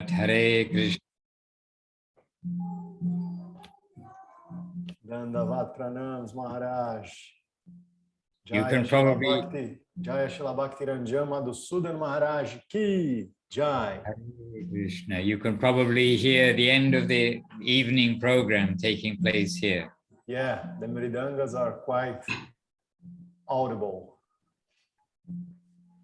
Hare Krishna. Dandavat Pranams Maharaj. You Jaya can Shila probably Bhakti. Jaya Shila Bhakti Ranjama do Sudan Maharaj Ki Jai. Hare Krishna. You can probably hear the end of the evening program taking place here. Yeah, the Mridangas are quite audible.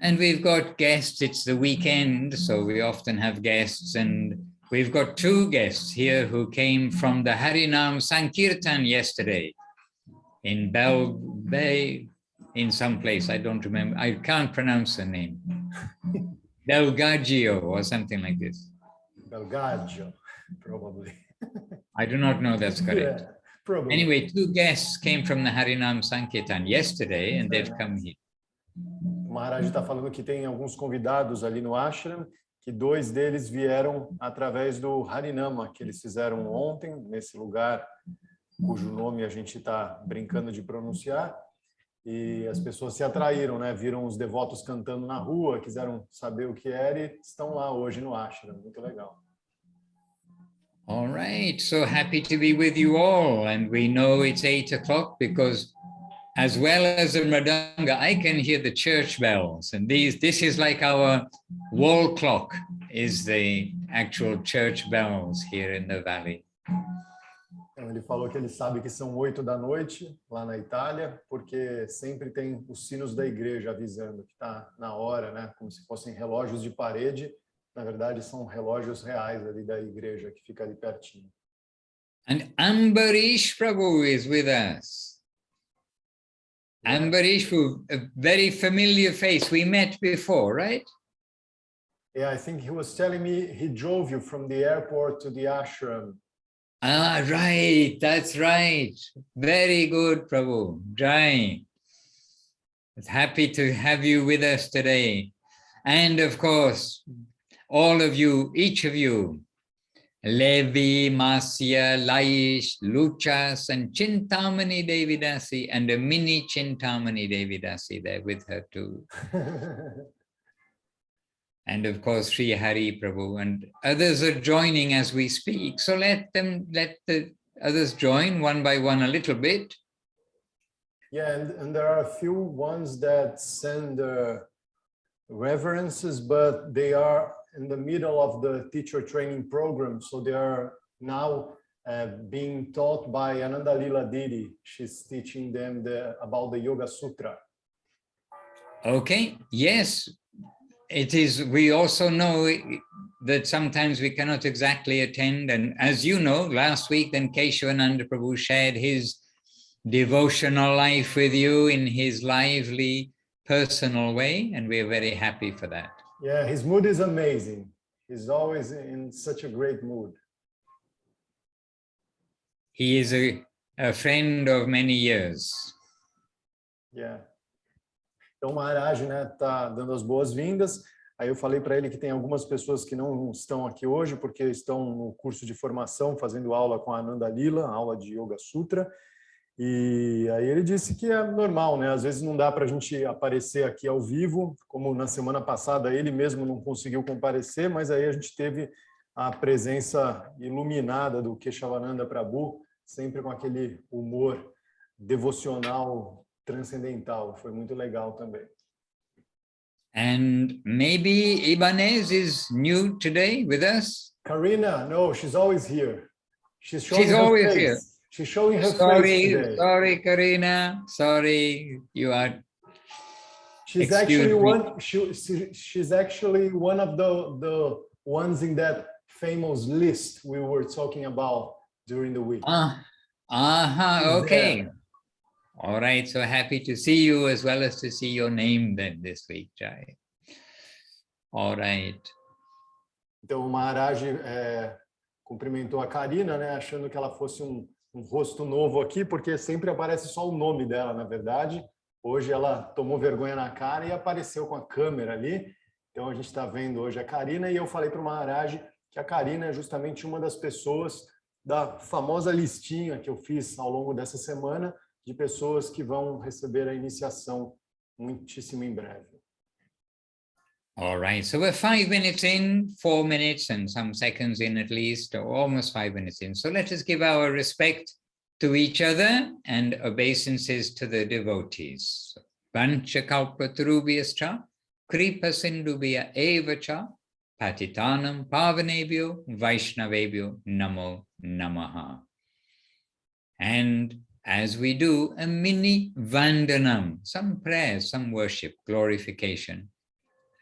And we've got guests. It's the weekend, so we often have guests. And we've got two guests here who came from the Harinam Sankirtan yesterday in Bel Bay, in some place. I don't remember. I can't pronounce the name. Belgagio or something like this. Belgaggio, probably. I do not know that's correct. Yeah, probably. Anyway, two guests came from the Harinam Sankirtan yesterday and they've come here. O Maharaj está falando que tem alguns convidados ali no ashram, que dois deles vieram através do Harinama, que eles fizeram ontem, nesse lugar cujo nome a gente está brincando de pronunciar, e as pessoas se atraíram, né? Viram os devotos cantando na rua, quiseram saber o que era e estão lá hoje no ashram. Muito legal. All right, so happy to be with you all. And we know it's 8 o'clock because as well as the Mridanga, I can hear the church bells. And this is like our wall clock, is the actual church bells here in the valley. Então, ele falou que ele sabe que são 8 da noite lá na Itália, porque sempre tem os sinos da igreja avisando que está na hora, né? Como se fossem relógios de parede. Na verdade, são relógios reais ali da igreja que fica ali pertinho. And Ambarish Prabhu is with us. Ambarish, a very familiar face. We met before, right? Yeah, I think he was telling me he drove you from the airport to the ashram. Ah, right. That's right. Very good, Prabhu. Jai. Happy to have you with us today. And of course, all of you, each of you, Levi, Masya, Laish, Luchas, and Chintamani Devidasi, and a mini Chintamani Devidasi there with her too. And of course, Sri Hari Prabhu, and others are joining as we speak. So let the others join one by one a little bit. Yeah, and there are a few ones that send reverences, but they are in the middle of the teacher training program. So they are now being taught by Ananda Lila Didi. She's teaching them about the Yoga Sutra. Okay, yes. It is, we also know that sometimes we cannot exactly attend. And as you know, last week then Keshavananda Prabhu shared his devotional life with you in his lively, personal way. And we are very happy for that. Yeah, his mood is amazing. He's always in such a great mood. He is a friend of many years. Yeah. Então, o Maharaj, né, tá dando as boas-vindas. Aí eu falei para ele que tem algumas pessoas que não estão aqui hoje porque estão no curso de formação, fazendo aula com a Ananda Lila, aula de Yoga Sutra. E aí ele disse que é normal, né? Às vezes não dá para a gente aparecer aqui ao vivo, como na semana passada ele mesmo não conseguiu comparecer, mas aí a gente teve a presença iluminada do Keshavananda Prabhu, sempre com aquele humor devocional transcendental. Foi muito legal também. And maybe Ibanez is new today with us? Karina, no, she's always here. She's showing She's her always face. here. She's showing her face today. Sorry, Karina. Sorry, you are. She's actually she's actually one of the ones in that famous list we were talking about during the week. Okay. There. All right, so happy to see you as well as to see your name then this week, Jai. All right. Então o Maharaj cumprimentou a Karina, né, achando que ela fosse um rosto novo aqui, porque sempre aparece só o nome dela, na verdade. Hoje ela tomou vergonha na cara e apareceu com a câmera ali. Então a gente está vendo hoje a Karina e eu falei para o Maharaj que a Karina é justamente uma das pessoas da famosa listinha que eu fiz ao longo dessa semana de pessoas que vão receber a iniciação muitíssimo em breve. All right, so we're 5 minutes in, 4 minutes and some seconds in at least, or almost 5 minutes in. So let us give our respect to each other and obeisances to the devotees. Panchakalpatarubhyascha, kripa sindubhya evacha, patitanam pavanebhyo, vaishnavebhyo, namo namaha. And as we do a mini vandanam, some prayers, some worship, glorification,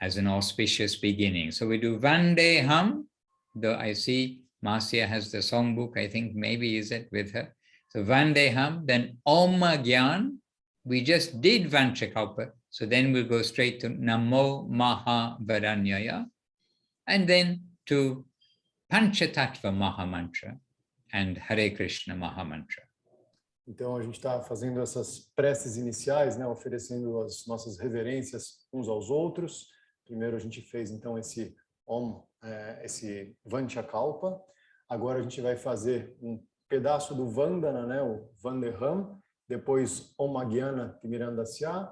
as an auspicious beginning. So we do Vandeham, though I see Marcia has the songbook, I think maybe is it with her. So Vandeham, then Om Gyan, we just did Vanchakalpa, so then we'll go straight to Namo Mahavadanyaya, and then to Panchatattva Mahamantra and Hare Krishna Mahamantra. Então a gente está fazendo essas preces iniciais, né, oferecendo as nossas reverências uns aos outros. Primeiro a gente fez então esse Om, esse Vanchakalpa. Agora a gente vai fazer um pedaço do Vandana, né, o Vandeham. Depois Om Agyana Timirandasya.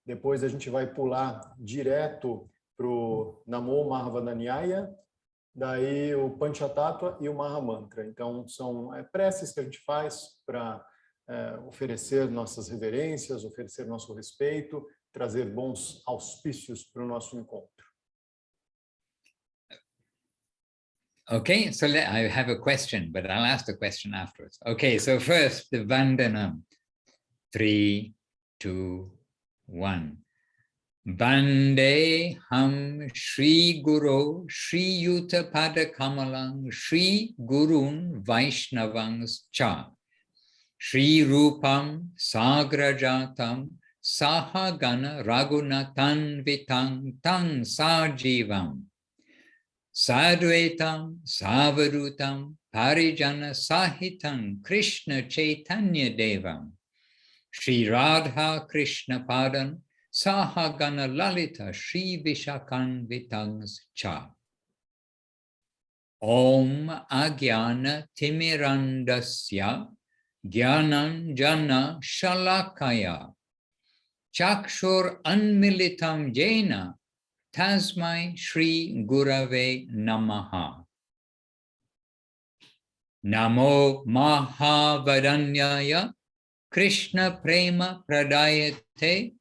Depois a gente vai pular direto para o Namo Mahavadanyaya. Daí o Panchatattva e o Mahamantra. Então são preces que a gente faz para oferecer nossas reverências, oferecer nosso respeito, trazer bons auspícios para o nosso encontro. Okay, so I have a question, but I'll ask the question afterwards. Okay, so first the Vandanam. 3, 2, 1. Vandeham Shri Guru Shri Yuta Pada Kamalang Shri Gurun Vaishnavangs Cha Shri Rupam Sagrajatam Sahagana Raghunathan Vitang Tang Sajivam Sadvetam Savadutam Parijana Sahitam Krishna Chaitanya Devam Shri Radha Krishna Padan Sahagana Lalita Shri Vishakan Vitangs Cha Om Agyana Timirandasya Gyananjana Shalakaya Chakshur Anmilitam Jena Tasmai Shri Gurave Namaha Namo Mahavadanyaya Krishna Prema Pradayate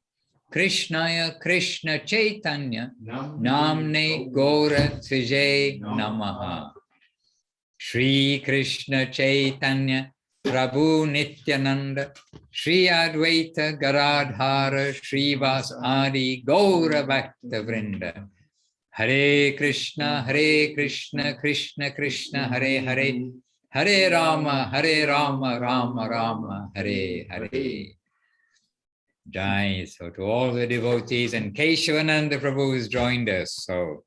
Krishnaya Krishna Chaitanya Namne Gora Tvije Namaha Shri Krishna Chaitanya Prabhu Nityananda Shri Advaita Garadhara Shrivas Adi Gaura Bhakta Vrinda Hare Krishna Krishna Krishna Hare Hare Hare Rama Rama Rama Hare Hare. Jai. So to all the devotees, and Keshavananda Prabhu has joined us, so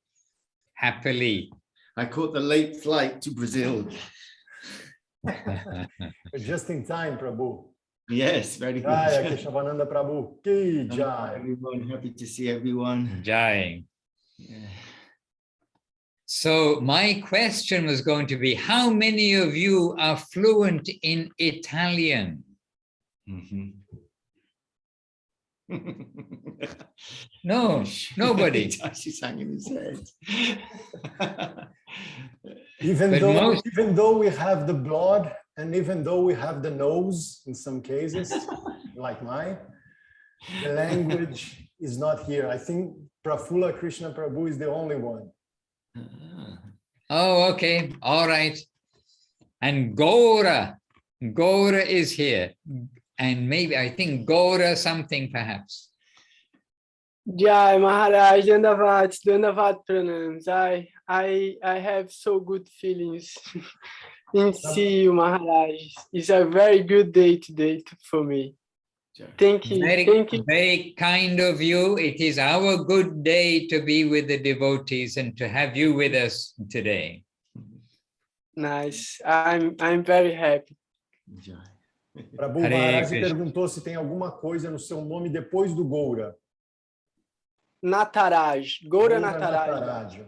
happily. I caught the late flight to Brazil. Just in time, Prabhu. Yes, very good. Jai, Keshavananda Prabhu. Ki Jai. Everyone, happy to see everyone. Jai. Yeah. So my question was going to be, how many of you are fluent in Italian? Mm-hmm. No, nobody. She's hanging his head. Even though we have the blood and even though we have the nose in some cases, like mine, the language is not here. I think Prafula Krishna Prabhu is the only one. Oh, okay. All right. And Gaura is here. And maybe, I think Gaura something perhaps. Jai Maharaj, Dandavat Pranams. I have so good feelings in see you, Maharaj. It's a very good day today for me. Thank you. Thank you. Very kind of you. It is our good day to be with the devotees and to have you with us today. Nice. I'm very happy. Prabhu, Maharaj perguntou se tem alguma coisa no seu nome depois do Goura. Nataraj. Gaura Nataraj.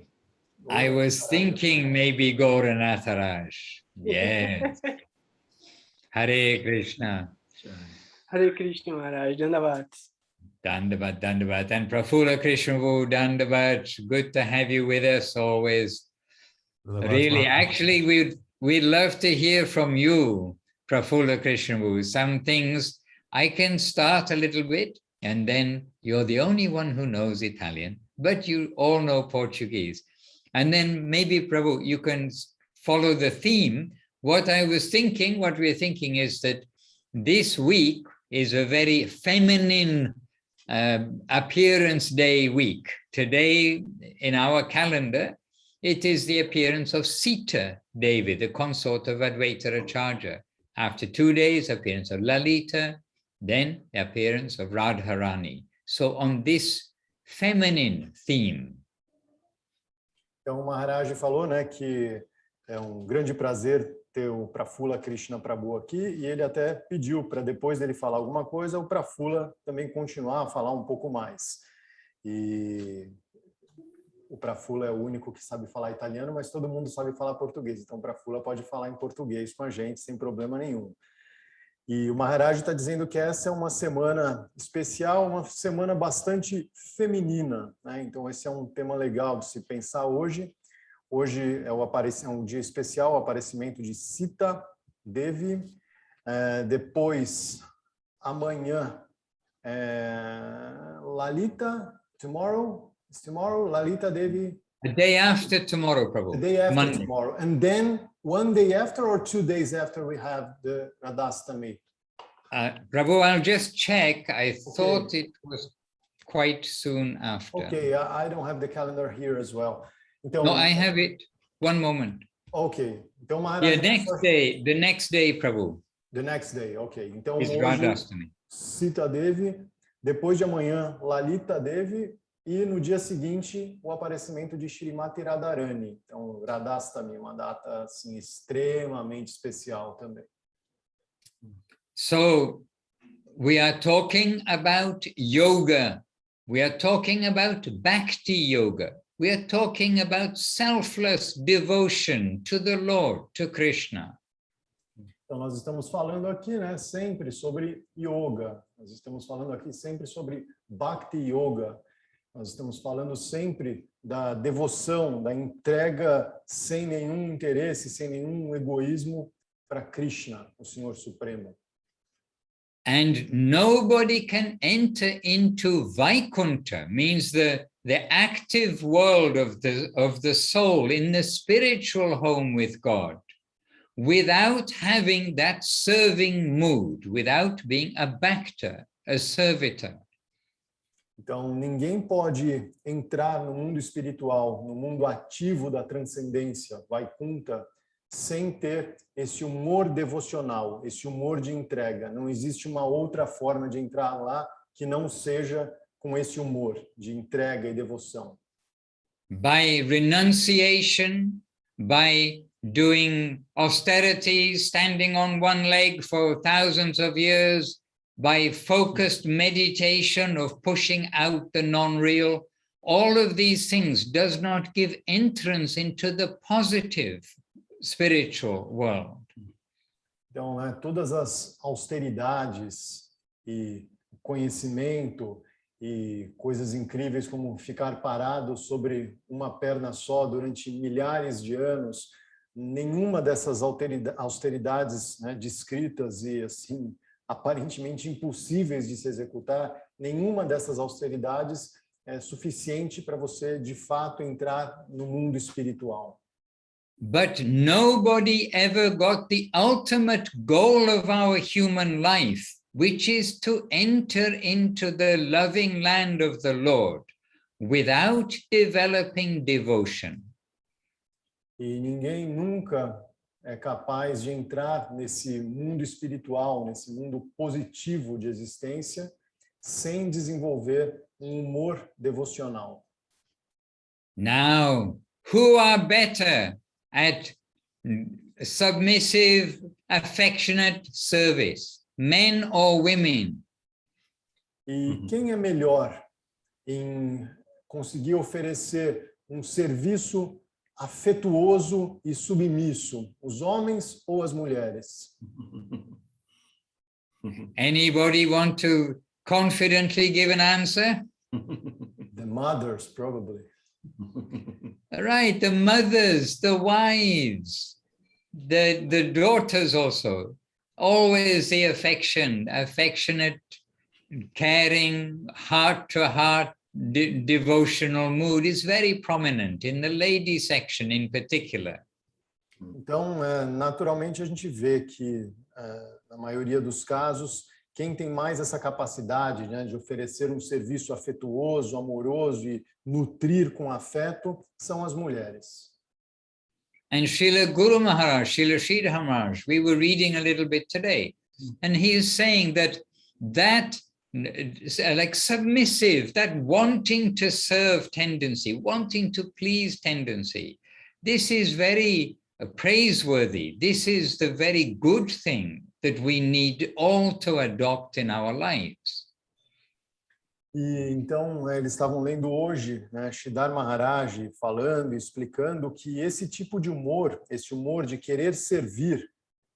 I was thinking maybe Gaura Nataraj. Yes. Hare Krishna. Hare Krishna Maharaj. Dandavat. Dandavat, Dandavat. And Prafula Krishnavu, Dandavat. Good to have you with us always. Really, actually, we'd love to hear from you, Prafula Krishnavu. Some things I can start a little bit, and then you're the only one who knows Italian, but you all know Portuguese. And then maybe, Prabhu, you can follow the theme. What we're thinking is that this week is a very feminine appearance day week. Today, in our calendar, it is the appearance of Sita Devi, the consort of Advaita Acharya. After 2 days, appearance of Lalita, then the appearance of Radharani. So on this feminine theme. Então, o Maharaj falou, né, que é um grande prazer ter o Prafula Krishna Prabhu aqui, e ele até pediu para depois dele falar alguma coisa, o Prafula também continuar a falar um pouco mais. E o Prafula é o único que sabe falar italiano, mas todo mundo sabe falar português, então o Prafula pode falar em português com a gente sem problema nenhum. E o Maharaj está dizendo que essa é uma semana especial, uma semana bastante feminina, né? Então esse é um tema legal de se pensar hoje. Hoje é um dia especial, o aparecimento de Sita Devi. Depois, amanhã, Lalita, tomorrow, Lalita Devi. The day after tomorrow, Prabhu. The day after Monday. tomorrow. And then 1 day after or 2 days after we have the Radhastami? Prabhu, I'll just check. I thought it was quite soon after. Okay, I don't have the calendar here as well. Então, No, I have it. One moment. Okay. Então, Maharaj, Yeah, the next day, Prabhu, The next day, ok. Então, is hoje, Radhastami. Sita Devi, depois de amanhã, Lalita Devi, e no dia seguinte, o aparecimento de Shrimati Radharani. Então, Radhastami, uma data assim, extremamente especial também. So, we are talking about yoga. We are talking about Bhakti Yoga. We are talking about selfless devotion to the Lord, to Krishna. Então, nós estamos falando aqui, né, sempre sobre yoga. Nós estamos falando aqui sempre sobre Bhakti Yoga. Nós estamos falando sempre da devoção, da entrega sem nenhum interesse, sem nenhum egoísmo para Krishna, o Senhor Supremo. And nobody can enter into Vaikuntha, means the active world of the soul in the spiritual home with God, without having that serving mood, without being a bhakta, a servitor. Então, ninguém pode entrar no mundo espiritual, no mundo ativo da transcendência, Vaikuntha, sem ter esse humor devocional, esse humor de entrega. Não existe uma outra forma de entrar lá que não seja com esse humor de entrega e devoção. By renunciation, by doing austerities, standing on one leg for thousands of years, by focused meditation of pushing out the non-real, all of these things does not give entrance into the positive spiritual world. Então, né, todas as austeridades e conhecimento e coisas incríveis como ficar parado sobre uma perna só durante milhares de anos, nenhuma dessas austeridades, né, descritas e assim aparentemente impossíveis de se executar, nenhuma dessas austeridades é suficiente para você de fato entrar no mundo espiritual. But nobody ever got the ultimate goal of our human life, which is to enter into the loving land of the Lord without developing devotion. E ninguém nunca é capaz de entrar nesse mundo espiritual, nesse mundo positivo de existência, sem desenvolver um humor devocional. Now, who are better at submissive, affectionate service, men or women? E quem é melhor em conseguir oferecer um serviço afetuoso e submisso, os homens ou as mulheres? Anybody want to confidently give an answer? The mothers, probably. Right, the mothers, the wives, the daughters also. Always the affectionate, caring, heart-to-heart, devotional mood is very prominent in the lady section in particular. Então, naturalmente, a gente vê que, na maioria dos casos, quem tem mais essa capacidade, né, de oferecer um serviço afetuoso, amoroso e nutrir com afeto são as mulheres. And Srila Guru Maharaj, Srila Sridhar Maharaj, we were reading a little bit today, and he is saying that like submissive, that wanting to serve tendency, wanting to please tendency, this is very praiseworthy. This is the very good thing that we need all to adopt in our lives. E então eles estavam lendo hoje, né, Sridhar Maharaj falando e explicando que esse tipo de humor, esse humor de querer servir,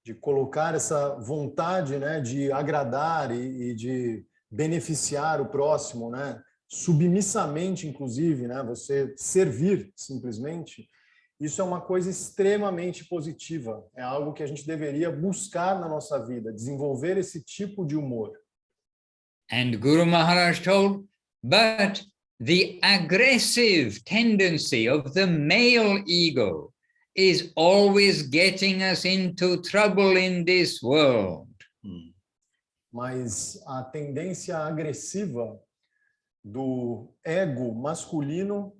de colocar essa vontade, né, de agradar e de beneficiar o próximo, né, submissamente, inclusive, né, você servir simplesmente, isso é uma coisa extremamente positiva. É algo que a gente deveria buscar na nossa vida, desenvolver esse tipo de humor. And Guru Maharaj told, but the aggressive tendency of the male ego is always getting us into trouble in this world. Mas a tendência agressiva do ego masculino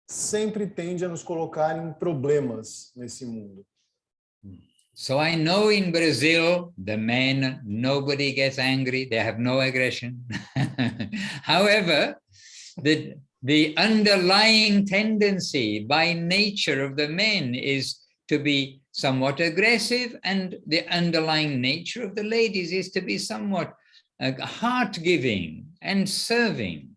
sempre tende a nos colocar em problemas nesse mundo. So I know in Brazil, the men, nobody gets angry, they have no aggression. However, the underlying tendency by nature of the men is to be somewhat aggressive, and the underlying nature of the ladies is to be somewhat heart-giving and serving.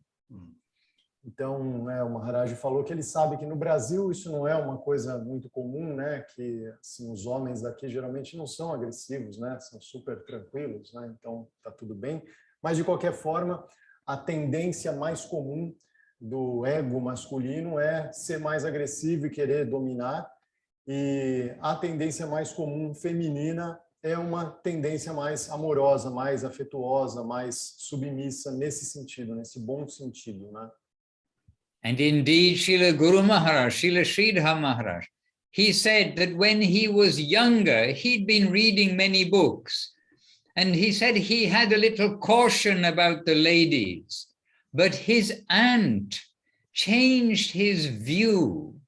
Então, o Maharaj falou que ele sabe que no Brasil isso não é uma coisa muito comum, né? Que assim, os homens daqui geralmente não são agressivos, né? São super tranquilos, né? Então tá tudo bem. Mas de qualquer forma, a tendência mais comum do ego masculino é ser mais agressivo e querer dominar, e a tendência mais comum feminina é uma tendência mais amorosa, mais afetuosa, mais submissa nesse sentido, nesse bom sentido, né? And indeed, Srila Guru Maharaj, Srila Sridhar Maharaj, he said that when he was younger, he'd been reading many books. And he said he had a little caution about the ladies, but his aunt changed his view.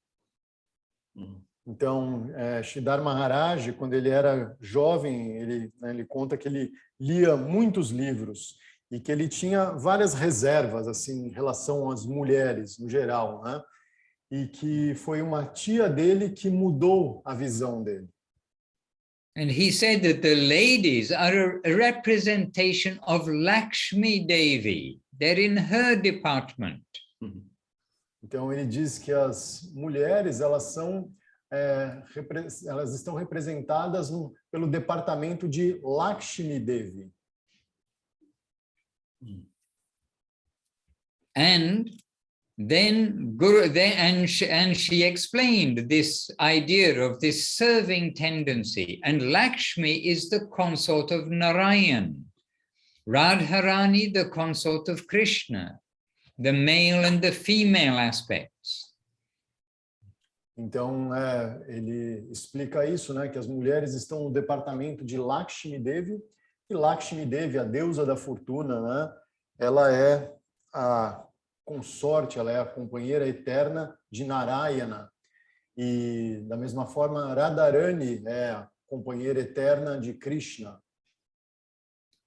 Então, Sridhar Maharaj, quando ele era jovem, ele conta que ele lia muitos livros e que ele tinha várias reservas assim em relação às mulheres no geral, né? E que foi uma tia dele que mudou a visão dele. And he said that the ladies are a representation of Lakshmi Devi. They're in her department. Então ele diz que as mulheres elas estão representadas pelo departamento de Lakshmi Devi. And then she explained this idea of this serving tendency. And Lakshmi is the consort of Narayan, Radharani the consort of Krishna, the male and the female aspects. Então, ele explica isso, né, que as mulheres estão no departamento de Lakshmi Devi, e Lakshmi Devi, a deusa da fortuna, né, ela é a consorte, ela é a companheira eterna de Narayana. E, da mesma forma, Radharani é a companheira eterna de Krishna.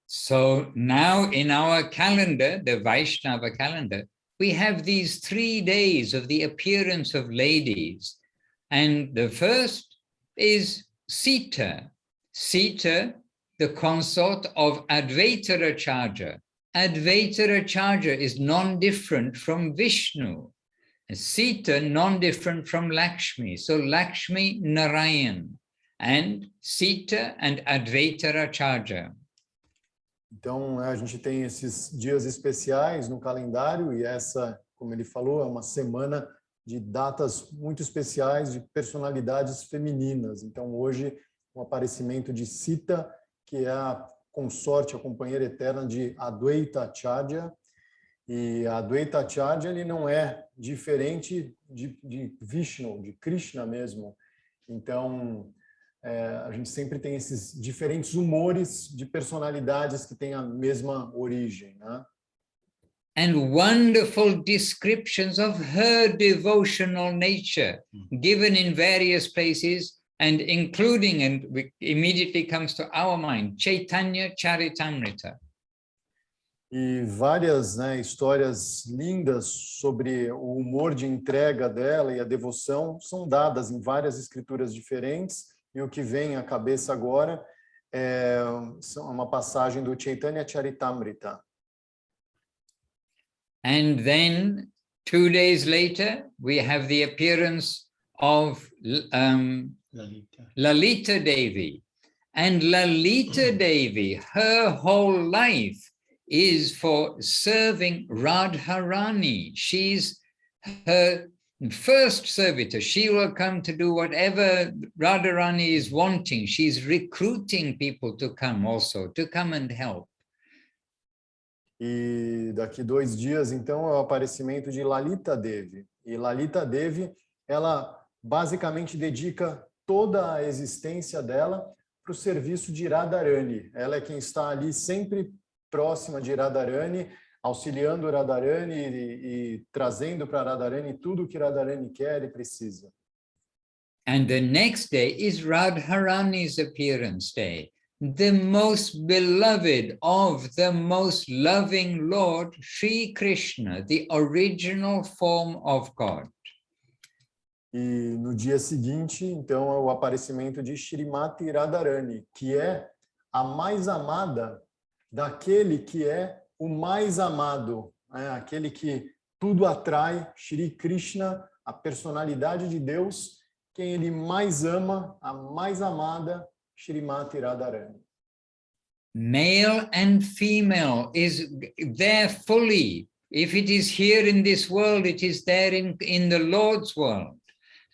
So now in our calendar, the Vaishnava calendar, we have these 3 days of the appearance of ladies. And the first is Sita. Sita, the consort of Advaitaracharya. Advaitaracharya is non-different from Vishnu. Sita, non-different from Lakshmi. So Lakshmi, Narayan. And Sita and Advaitaracharya. Então, a gente tem esses dias especiais no calendário e essa, como ele falou, é uma semana de datas muito especiais de personalidades femininas. Então, hoje, o aparecimento de Sita, que é a consorte, a companheira eterna de Adwaita Acharya. E Adwaita Acharya, ele não é diferente de Vishnu, de Krishna mesmo. Então, a gente sempre tem esses diferentes humores de personalidades que têm a mesma origem, né? And wonderful descriptions of her devotional nature given in various places and including, and immediately comes to our mind, Chaitanya Charitamrita. E várias, né, histórias lindas sobre o humor de entrega dela e a devoção são dadas em várias escrituras diferentes, e o que vem à cabeça agora é uma passagem do Chaitanya Charitamrita. And then 2 days later, we have the appearance of Lalita. Lalita Devi. And Lalita Devi, her whole life is for serving Radharani. She's her first servitor. She will come to do whatever Radharani is wanting. She's recruiting people to come also, to come and help. E daqui 2 dias, então, é o aparecimento de Lalita Devi. E Lalita Devi, ela basicamente dedica toda a existência dela para o serviço de Radharani. Ela é quem está ali sempre próxima de Radharani, auxiliando Radharani e trazendo para Radharani tudo o que Radharani quer e precisa. And the next day is Radharani's appearance day, the most beloved of the most loving Lord, Sri Krishna, the original form of God. E no dia seguinte, então, é o aparecimento de Shrimati Radharani, que é a mais amada daquele que é o mais amado, né? Aquele que tudo atrai, Shri Krishna, a personalidade de Deus, quem ele mais ama, a mais amada, Shrimati Radharani. Male and female is there fully. If it is here in this world, it is there in the Lord's world,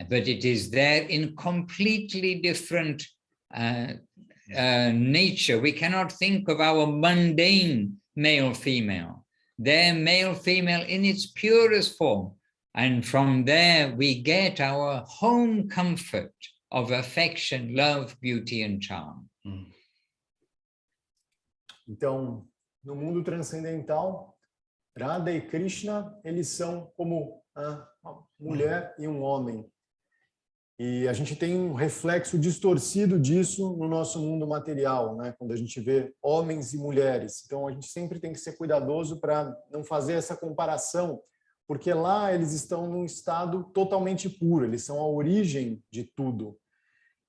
but it is there in completely different nature. We cannot think of our mundane male-female. They're male-female in its purest form. And from there we get our home comfort of affection, love, beauty, and charm. Então, no mundo transcendental, Radha e Krishna, eles são como uma mulher e um homem. E a gente tem um reflexo distorcido disso no nosso mundo material, né? Quando a gente vê homens e mulheres. Então, a gente sempre tem que ser cuidadoso para não fazer essa comparação, porque lá eles estão num estado totalmente puro, eles são a origem de tudo.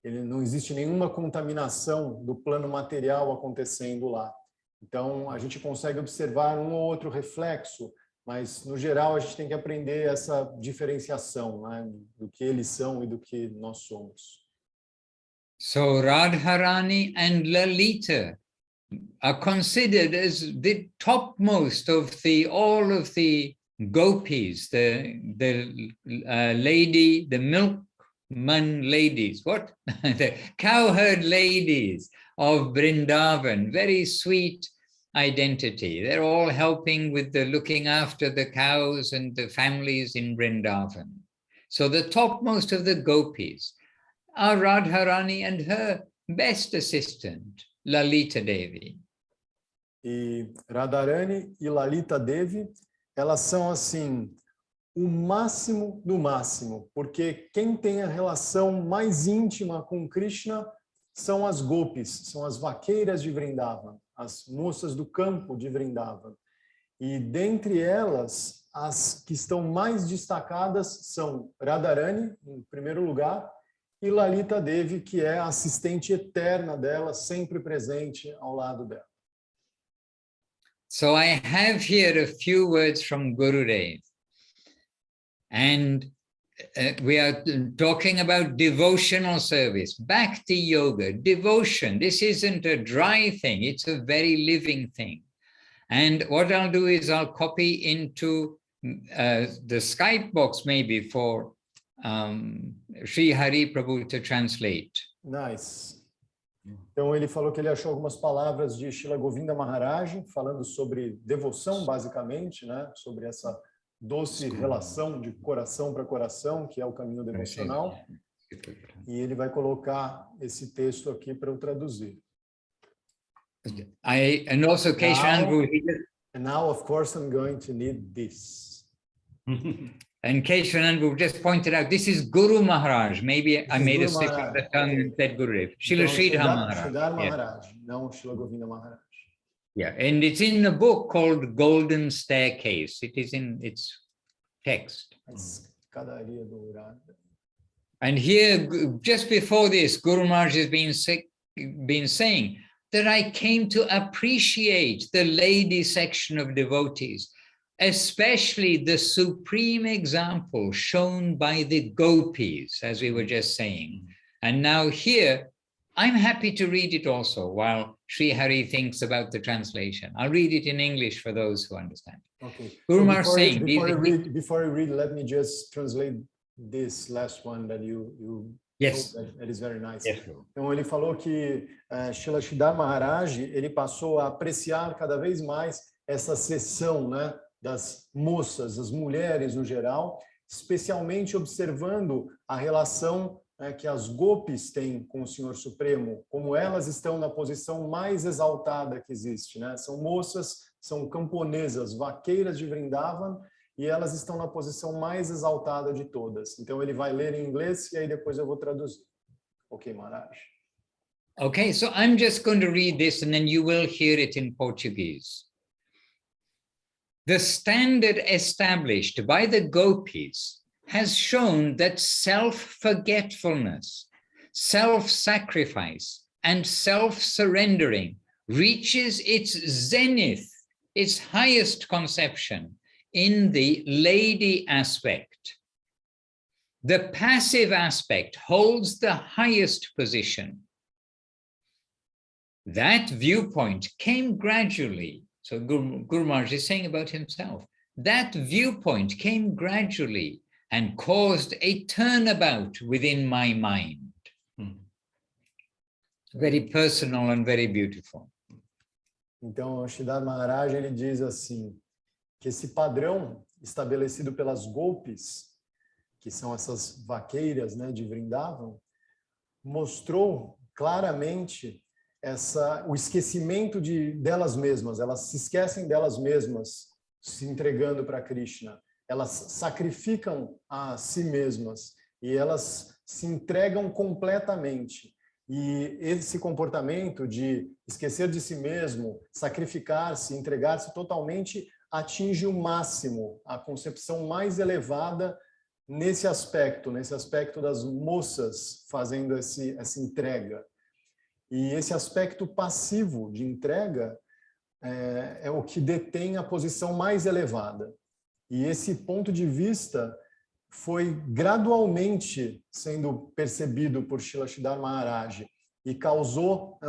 Não existe nenhuma contaminação do plano material acontecendo lá. Então, a gente consegue observar um ou outro reflexo, mas, no geral, a gente tem que aprender essa diferenciação, né, do que eles são e do que nós somos. So Radharani and Lalita are considered as the topmost of all of the gopis, the lady, the milkman ladies, what? The cowherd ladies of Vrindavan, very sweet identity. They're all helping with the looking after the cows and the families in Vrindavan. So the topmost of the gopis are Radharani and her best assistant, Lalita Devi. E Radharani e Lalita Devi, elas são assim o máximo do máximo, porque quem tem a relação mais íntima com Krishna são as gopis, são as vaqueiras de Vrindavan, as moças do campo de Vrindavan. E dentre elas, as que estão mais destacadas são Radharani, em primeiro lugar, e Lalita Devi, que é a assistente eterna dela, sempre presente ao lado dela. So I have here a few words from Gurudev. And we are talking about devotional service, Bhakti yoga, devotion. This isn't a dry thing, it's a very living thing. And what I'll do is I'll copy into the Skype box maybe for Sri Hari Prabhu to translate. Nice. Então ele falou que ele achou algumas palavras de Srila Govinda Maharaj, falando sobre devoção, basicamente, né? Sobre essa doce relação de coração para coração, que é o caminho devocional. E ele vai colocar esse texto aqui para eu traduzir. And also Keshav, And now, of course, I'm going to need this. and Keshav just pointed out, this is Guru Maharaj. Maybe I made a Guru slip of Maharaj. the tongue and said Gurudev. Srila Então, Sridhar Sridhar Maharaj. Maharaj, não Srila Govinda Maharaj. Yeah, and it's in a book called Golden Staircase. It is in its text. A escadaria dourada. And here, just before this, Guru Maharaj has been saying that I came to appreciate the lady section of devotees, especially the supreme example shown by the gopis, as we were just saying. And now here, I'm happy to read it also while Sri Hari thinks about the translation. I'll read it in English for those who understand. Okay. Guru So Maharaj saying, before you read, let me just translate this last one that you yes, that is very nice. yes. Então ele falou que Srila Sridhar Maharaj, ele passou a apreciar cada vez mais essa seção, né, das moças, das mulheres no geral, especialmente observando a relação que as gopis têm com o Senhor Supremo, como elas estão na posição mais exaltada que existe, né? São moças, são camponesas, vaqueiras de Vrindavan, e elas estão na posição mais exaltada de todas. Então ele vai ler em inglês e aí depois eu vou traduzir. Ok, Maharaj? Okay, so I'm just going to read this and then you will hear it in Portuguese. The standard established by the gopis has shown that self-forgetfulness, self-sacrifice, and self-surrendering reaches its zenith, its highest conception, in the lady aspect. The passive aspect holds the highest position. That viewpoint came gradually. So Guru Maharaj is saying about himself, that viewpoint came gradually and caused a turnabout within my mind. Very personal and very beautiful. Então, Sridhar Maharaj, ele diz assim, que esse padrão estabelecido pelas gopis, que são essas vaqueiras, né, de Vrindavan, mostrou claramente o esquecimento delas mesmas. Elas se esquecem delas mesmas, se entregando para Krishna. Elas sacrificam a si mesmas e elas se entregam completamente. E esse comportamento de esquecer de si mesmo, sacrificar-se, entregar-se totalmente, atinge o máximo, a concepção mais elevada nesse aspecto das moças fazendo essa entrega. E esse aspecto passivo de entrega é o que detém a posição mais elevada. E esse ponto de vista foi gradualmente sendo percebido por Srila Sridhar Maharaj e causou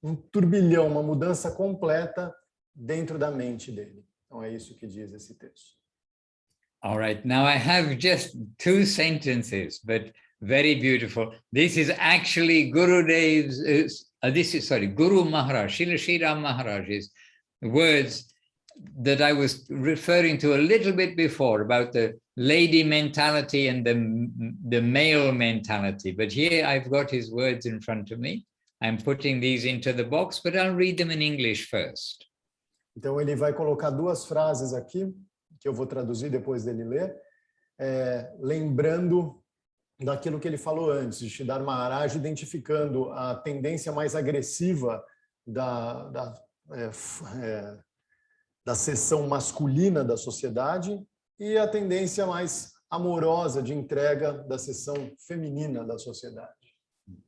um turbilhão, uma mudança completa dentro da mente dele. Então é isso que diz esse texto. All right, now I have just 2 sentences, but very beautiful. This is actually Guru Maharaj, Srila Sridhar Maharaj's words that I was referring to a little bit before about the lady mentality and the male mentality. But here I've got his words in front of me. I'm putting these into the box, but I'll read them in English first. Então ele vai colocar 2 frases aqui, que eu vou traduzir depois dele ler, lembrando daquilo que ele falou antes, de Sridhar Maharaj identificando a tendência mais agressiva da seção masculina da sociedade e a tendência mais amorosa de entrega da seção feminina da sociedade.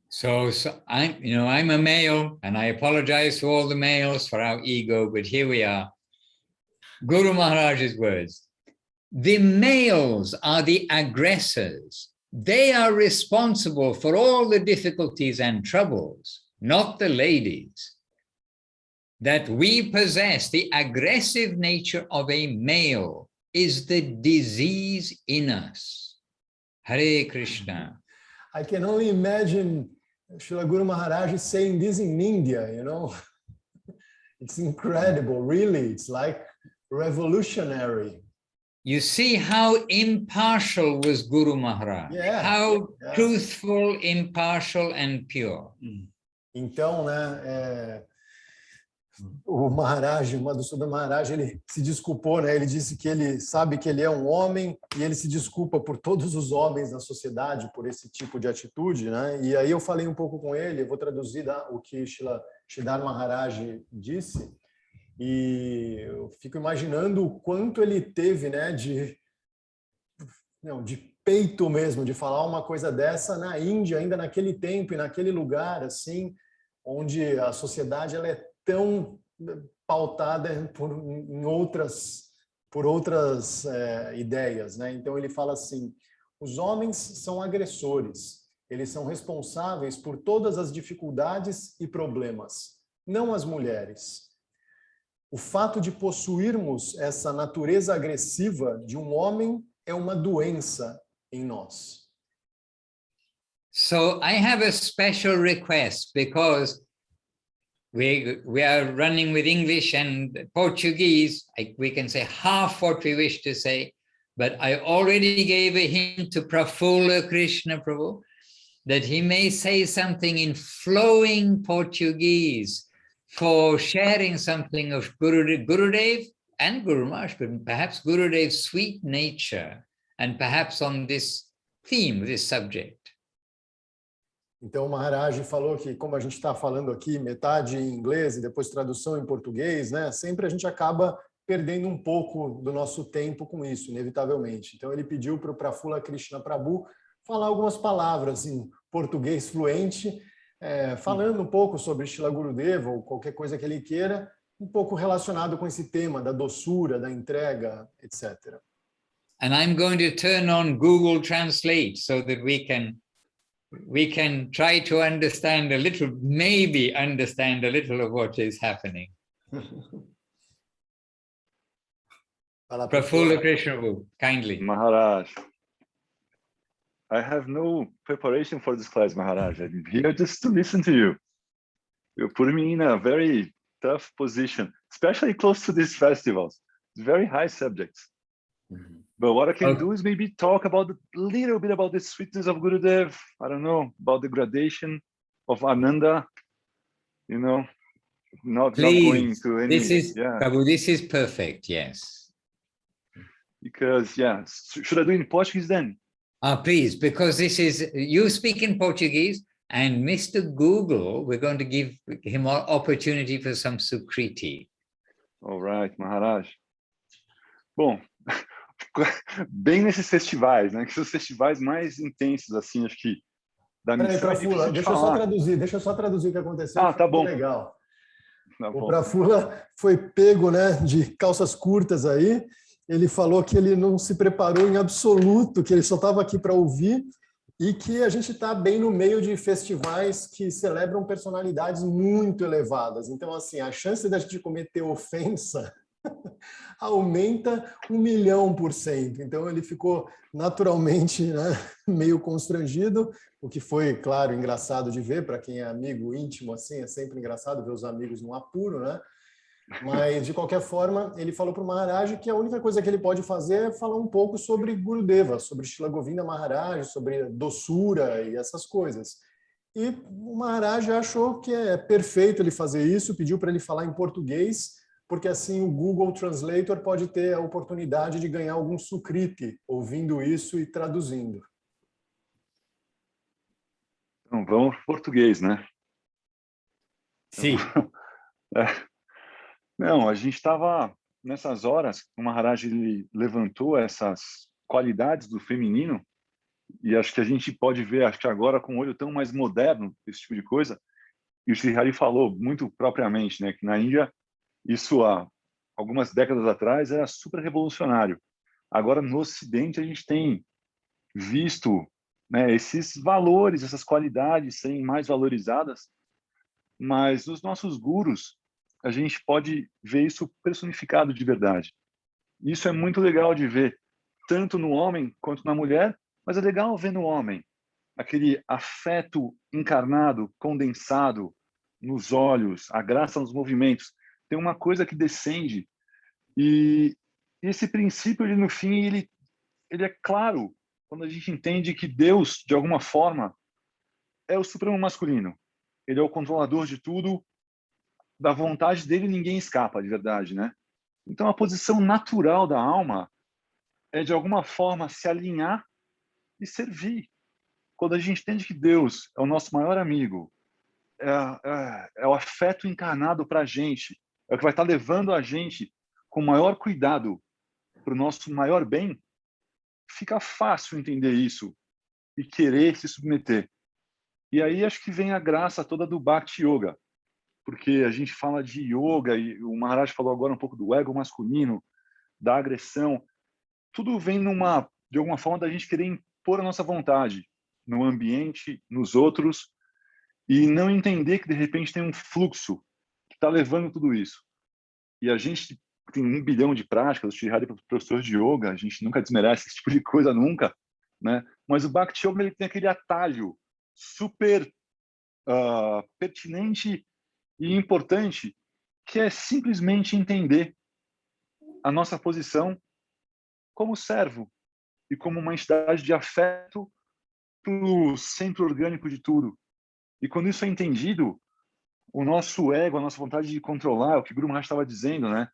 So I'm a male, and I apologize to all the males for our ego, but here we are. Guru Maharaj's words. the males are the aggressors. They are responsible for all the difficulties and troubles, not the ladies. That we possess the aggressive nature of a male is the disease in us. Hare Krishna. I can only imagine Srila Guru Maharaj saying this in India, you know. It's incredible, really. It's like revolutionary. You see how impartial was Guru Maharaj, how truthful, impartial, and pure. Então, né, o Maharaj, o Madhusudana Maharaj, ele se desculpou, né? Ele disse que ele sabe que ele é um homem e ele se desculpa por todos os homens na sociedade por esse tipo de atitude, né? E aí eu falei um pouco com ele, eu vou traduzir o que Sridhar Maharaj disse. E eu fico imaginando o quanto ele teve, né, de peito mesmo, de falar uma coisa dessa na Índia, ainda naquele tempo e naquele lugar, assim, onde a sociedade ela é tão pautada por outras ideias, né? Então ele fala assim: os homens são agressores, eles são responsáveis por todas as dificuldades e problemas, não as mulheres. O fato de possuirmos essa natureza agressiva de um homem é uma doença em nós. So I have a special request because we are running with English and Portuguese. We can say half what we wish to say, but I already gave a hint to Prafula Krishna Prabhu that he may say something in flowing Portuguese for sharing something of Gurudev and Guru Maharaj, but perhaps Gurudev's sweet nature, and perhaps on this theme, this subject. Então o Maharaj falou que, como a gente está falando aqui, metade em inglês e depois tradução em português, né? Sempre a gente acaba perdendo um pouco do nosso tempo com isso, inevitavelmente. Então ele pediu para o Prafula Krishna Prabhu falar algumas palavras em português fluente, falando um pouco sobre Srila Gurudeva ou qualquer coisa que ele queira, um pouco relacionado com esse tema da doçura, da entrega, etc. And I'm going to turn on Google Translate so that we can try to understand a little, maybe understand a little of what is happening. Prafula Krishna, kindly. Maharaj, I have no preparation for this class, Maharaj. I'm here just to listen to you. You put me in a very tough position, especially close to these festivals. It's very high subjects. Mm-hmm. But what I can do is maybe talk about a little bit about the sweetness of Gurudev. I don't know, about the gradation of Ananda, you know, not going to any... Prabhu, this is perfect, yes. Because, should I do it in Portuguese then? Please, because this is, you speak in Portuguese, and Mr. Google, we're going to give him an opportunity for some Sukriti. All right, Maharaj. Bom, bem nesses festivais, né? Que são os festivais mais intensos, assim, acho que da missão. Prafula, deixa eu só traduzir o que aconteceu. Tá bom. Legal. Tá bom. O Prafula foi pego, né, de calças curtas aí. Ele falou que ele não se preparou em absoluto, que ele só estava aqui para ouvir e que a gente está bem no meio de festivais que celebram personalidades muito elevadas. Então, assim, a chance da gente cometer ofensa aumenta 1.000.000%. Então, ele ficou naturalmente, né, meio constrangido, o que foi, claro, engraçado de ver. Para quem é amigo íntimo, assim, é sempre engraçado ver os amigos no apuro, né? Mas, de qualquer forma, ele falou para o Maharaj que a única coisa que ele pode fazer é falar um pouco sobre Gurudeva, sobre Srila Govinda Maharaj, sobre doçura e essas coisas. E o Maharaj achou que é perfeito ele fazer isso, pediu para ele falar em português, porque assim o Google Translator pode ter a oportunidade de ganhar algum sukriti ouvindo isso e traduzindo. Então, vamos para português, né? Sim. Não, a gente estava nessas horas, o Maharaj ele levantou essas qualidades do feminino e acho que a gente pode ver, acho que agora com um olho tão mais moderno, esse tipo de coisa. E o Sri Hari falou muito propriamente, né, que na Índia isso há algumas décadas atrás era super revolucionário. Agora, no Ocidente, a gente tem visto, né, esses valores, essas qualidades serem mais valorizadas, mas nos nossos gurus, a gente pode ver isso personificado de verdade. Isso é muito legal de ver, tanto no homem quanto na mulher, mas é legal ver no homem aquele afeto encarnado, condensado nos olhos, a graça nos movimentos. Tem uma coisa que descende e esse princípio, ele, no fim, ele é claro quando a gente entende que Deus, de alguma forma, é o supremo masculino. Ele é o controlador de tudo, da vontade dele ninguém escapa, de verdade, né? Então, a posição natural da alma é, de alguma forma, se alinhar e servir. Quando a gente entende que Deus é o nosso maior amigo, é o afeto encarnado para a gente, é o que vai estar levando a gente com maior cuidado para o nosso maior bem, fica fácil entender isso e querer se submeter. E aí acho que vem a graça toda do Bhakti Yoga, porque a gente fala de yoga, e o Maharaj falou agora um pouco do ego masculino, da agressão, tudo vem de alguma forma da gente querer impor a nossa vontade no ambiente, nos outros, e não entender que de repente tem um fluxo que está levando tudo isso. E a gente tem 1 bilhão de práticas, o Shri Hari é professor de yoga, a gente nunca desmerece esse tipo de coisa, nunca, né? Mas o Bhakti Yoga, ele tem aquele atalho super pertinente e importante, que é simplesmente entender a nossa posição como servo e como uma entidade de afeto para o centro orgânico de tudo. E quando isso é entendido, o nosso ego, a nossa vontade de controlar, o que o Guru Maharaj estava dizendo, né?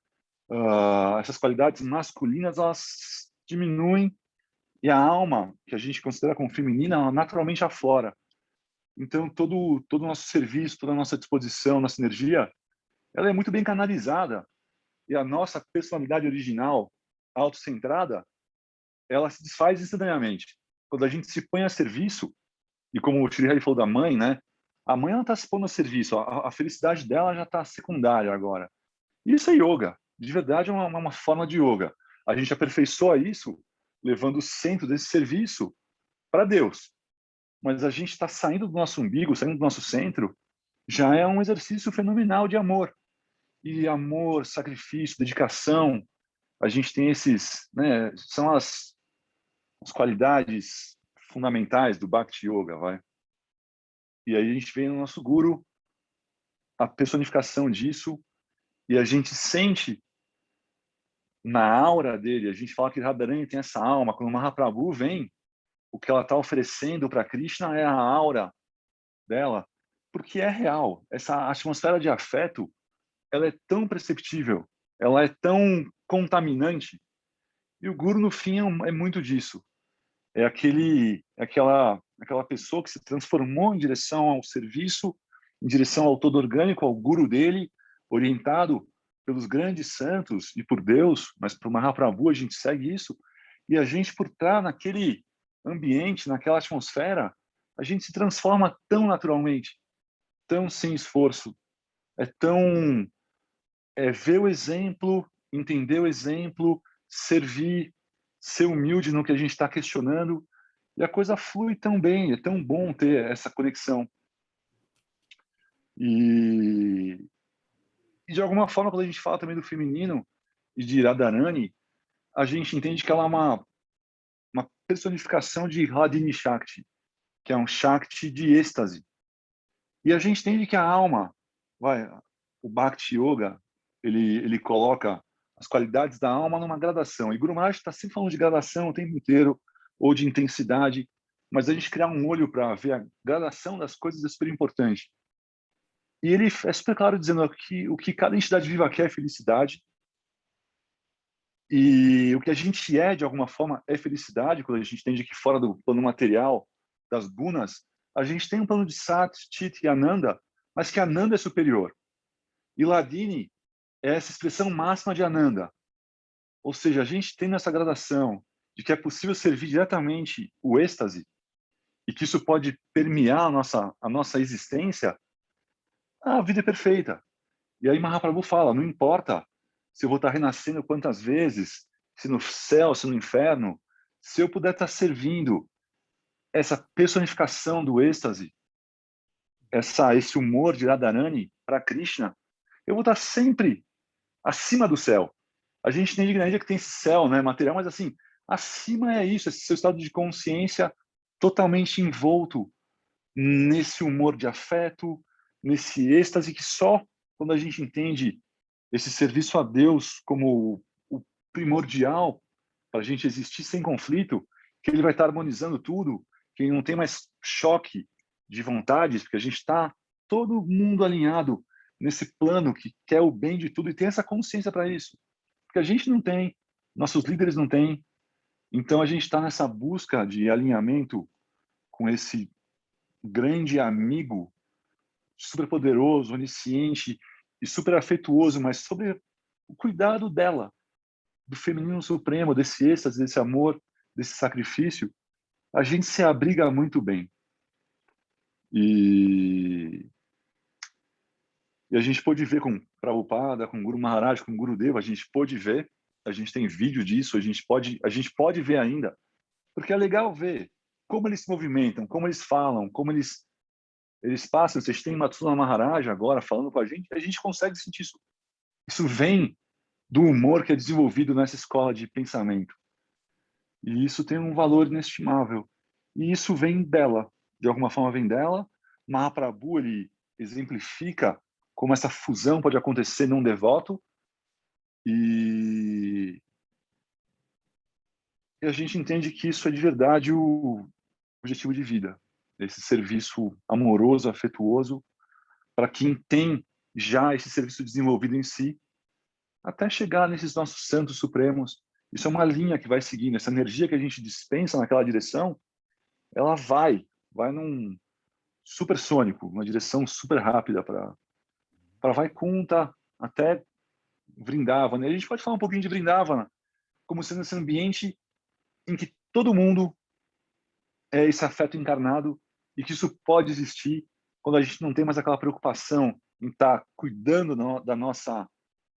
Essas qualidades masculinas, elas diminuem e a alma, que a gente considera como feminina, ela naturalmente aflora. Então, todo o nosso serviço, toda a nossa disposição, nossa energia, ela é muito bem canalizada. E a nossa personalidade original, autocentrada, ela se desfaz instantaneamente. Quando a gente se põe a serviço, e como o Shri Hari falou da mãe, né? A mãe, ela está se pondo a serviço, a felicidade dela já está secundária agora. Isso é yoga. De verdade, é uma forma de yoga. A gente aperfeiçoa isso levando o centro desse serviço para Deus. Mas a gente está saindo do nosso umbigo, saindo do nosso centro, já é um exercício fenomenal de amor. E amor, sacrifício, dedicação, a gente tem esses, né, são as qualidades fundamentais do Bhakti Yoga, vai. E aí a gente vê no nosso guru a personificação disso e a gente sente na aura dele, a gente fala que Radharani tem essa alma, quando o Mahaprabhu vem, o que ela está oferecendo para Krishna é a aura dela, porque é real. Essa atmosfera de afeto, ela é tão perceptível, ela é tão contaminante. E o guru, no fim, é muito disso. É aquela pessoa que se transformou em direção ao serviço, em direção ao todo orgânico, ao guru dele, orientado pelos grandes santos e por Deus, mas para o Mahaprabhu a gente segue isso, e a gente, por estar naquele ambiente, naquela atmosfera, a gente se transforma tão naturalmente, tão sem esforço. É ver o exemplo, entender o exemplo, servir, ser humilde no que a gente está questionando, e a coisa flui tão bem, é tão bom ter essa conexão. E de alguma forma, quando a gente fala também do feminino e de Radharani, a gente entende que ela é uma personificação de Hladini Shakti, que é um Shakti de êxtase. E a gente entende que a alma, o Bhakti Yoga, ele coloca as qualidades da alma numa gradação. E Guru Maharaj está sempre falando de gradação o tempo inteiro, ou de intensidade, mas a gente criar um olho para ver a gradação das coisas é super importante. E ele é super claro dizendo que o que cada entidade viva quer é felicidade, e o que a gente é, de alguma forma, é felicidade, quando a gente entende que fora do plano material, das gunas, a gente tem um plano de Sat, Chit e Ananda, mas que Ananda é superior. E Hladini é essa expressão máxima de Ananda. Ou seja, a gente tem nessa gradação de que é possível servir diretamente o êxtase e que isso pode permear a nossa existência, a vida é perfeita. E aí Mahaprabhu fala, não importa se eu vou estar renascendo quantas vezes, se no céu, se no inferno, se eu puder estar servindo essa personificação do êxtase, esse humor de Radharani para Krishna, eu vou estar sempre acima do céu. A gente tem igreja que tem esse céu, né, material, mas assim, acima é isso, esse seu estado de consciência totalmente envolto nesse humor de afeto, nesse êxtase que só quando a gente entende esse serviço a Deus como o primordial para a gente existir sem conflito, que ele vai estar harmonizando tudo, que não tem mais choque de vontades, porque a gente está todo mundo alinhado nesse plano que quer o bem de tudo e tem essa consciência para isso. Porque a gente não tem, nossos líderes não têm, então a gente está nessa busca de alinhamento com esse grande amigo super poderoso, onisciente e super afetuoso, mas sobre o cuidado dela, do feminino supremo, desse êxtase, desse amor, desse sacrifício, a gente se abriga muito bem. E a gente pôde ver com Prabhupada, com Guru Maharaj, com Guru Deva, a gente pôde ver, a gente tem vídeo disso, a gente pode ver ainda, porque é legal ver como eles se movimentam, como eles falam, como eles passam. Vocês têm Matsuna Maharaj agora falando com a gente consegue sentir isso. Isso vem do humor que é desenvolvido nessa escola de pensamento. E isso tem um valor inestimável. E isso vem dela, de alguma forma vem dela. Mahaprabhu, ele exemplifica como essa fusão pode acontecer num devoto. E a gente entende que isso é de verdade o objetivo de vida. Esse serviço amoroso, afetuoso, para quem tem já esse serviço desenvolvido em si, até chegar nesses nossos santos supremos. Isso é uma linha que vai seguindo. Essa energia que a gente dispensa naquela direção, ela vai num supersônico, uma direção super rápida para Vaikunta até Vrindavana. E a gente pode falar um pouquinho de Vrindavana como sendo esse ambiente em que todo mundo é esse afeto encarnado e que isso pode existir quando a gente não tem mais aquela preocupação em estar cuidando da nossa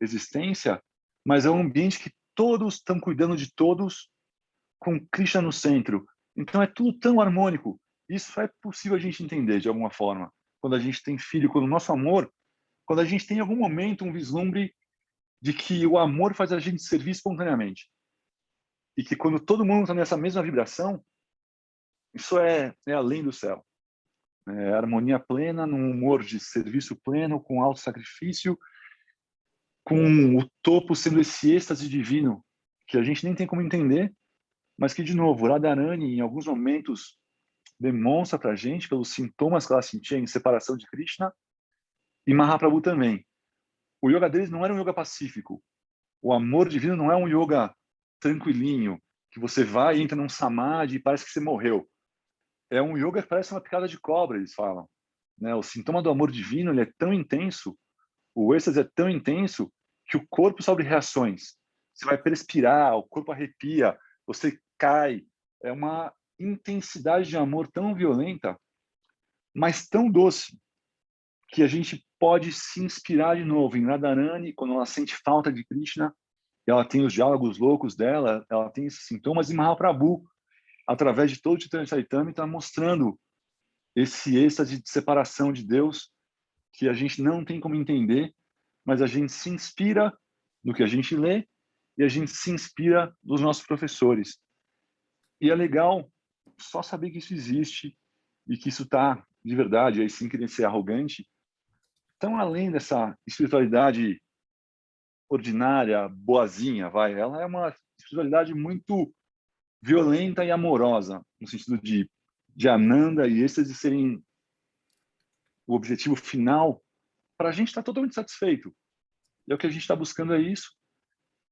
existência, mas é um ambiente que todos estão cuidando de todos com Krishna no centro. Então é tudo tão harmônico. Isso é possível a gente entender de alguma forma. Quando a gente tem filho, quando o nosso amor, quando a gente tem em algum momento um vislumbre de que o amor faz a gente servir espontaneamente. E que quando todo mundo está nessa mesma vibração, isso é além do céu. É harmonia plena, num humor de serviço pleno, com alto sacrifício, com o topo sendo esse êxtase divino que a gente nem tem como entender, mas que, de novo, Radharani, em alguns momentos, demonstra para a gente, pelos sintomas que ela sentia em separação de Krishna, e Mahaprabhu também. O yoga deles não era um yoga pacífico. O amor divino não é um yoga tranquilinho, que você vai e entra num samadhi e parece que você morreu. É um yoga que parece uma picada de cobra, eles falam. Né? O sintoma do amor divino ele é tão intenso, o êxtase é tão intenso, que o corpo sofre reações. Você vai perspirar, o corpo arrepia, você cai. É uma intensidade de amor tão violenta, mas tão doce, que a gente pode se inspirar de novo em Radharani, quando ela sente falta de Krishna, ela tem os diálogos loucos dela, ela tem esses sintomas, e Mahaprabhu, através de todo o Chaitanya Charitamrita, está mostrando esse êxtase de separação de Deus, que a gente não tem como entender, mas a gente se inspira no que a gente lê e a gente se inspira dos nossos professores. E é legal só saber que isso existe e que isso está de verdade, aí sem querer ser arrogante, tão além dessa espiritualidade ordinária, boazinha, ela é uma espiritualidade muito violenta e amorosa, no sentido de Ananda e êxtase serem o objetivo final, para a gente estar totalmente satisfeito. E é o que a gente está buscando, é isso.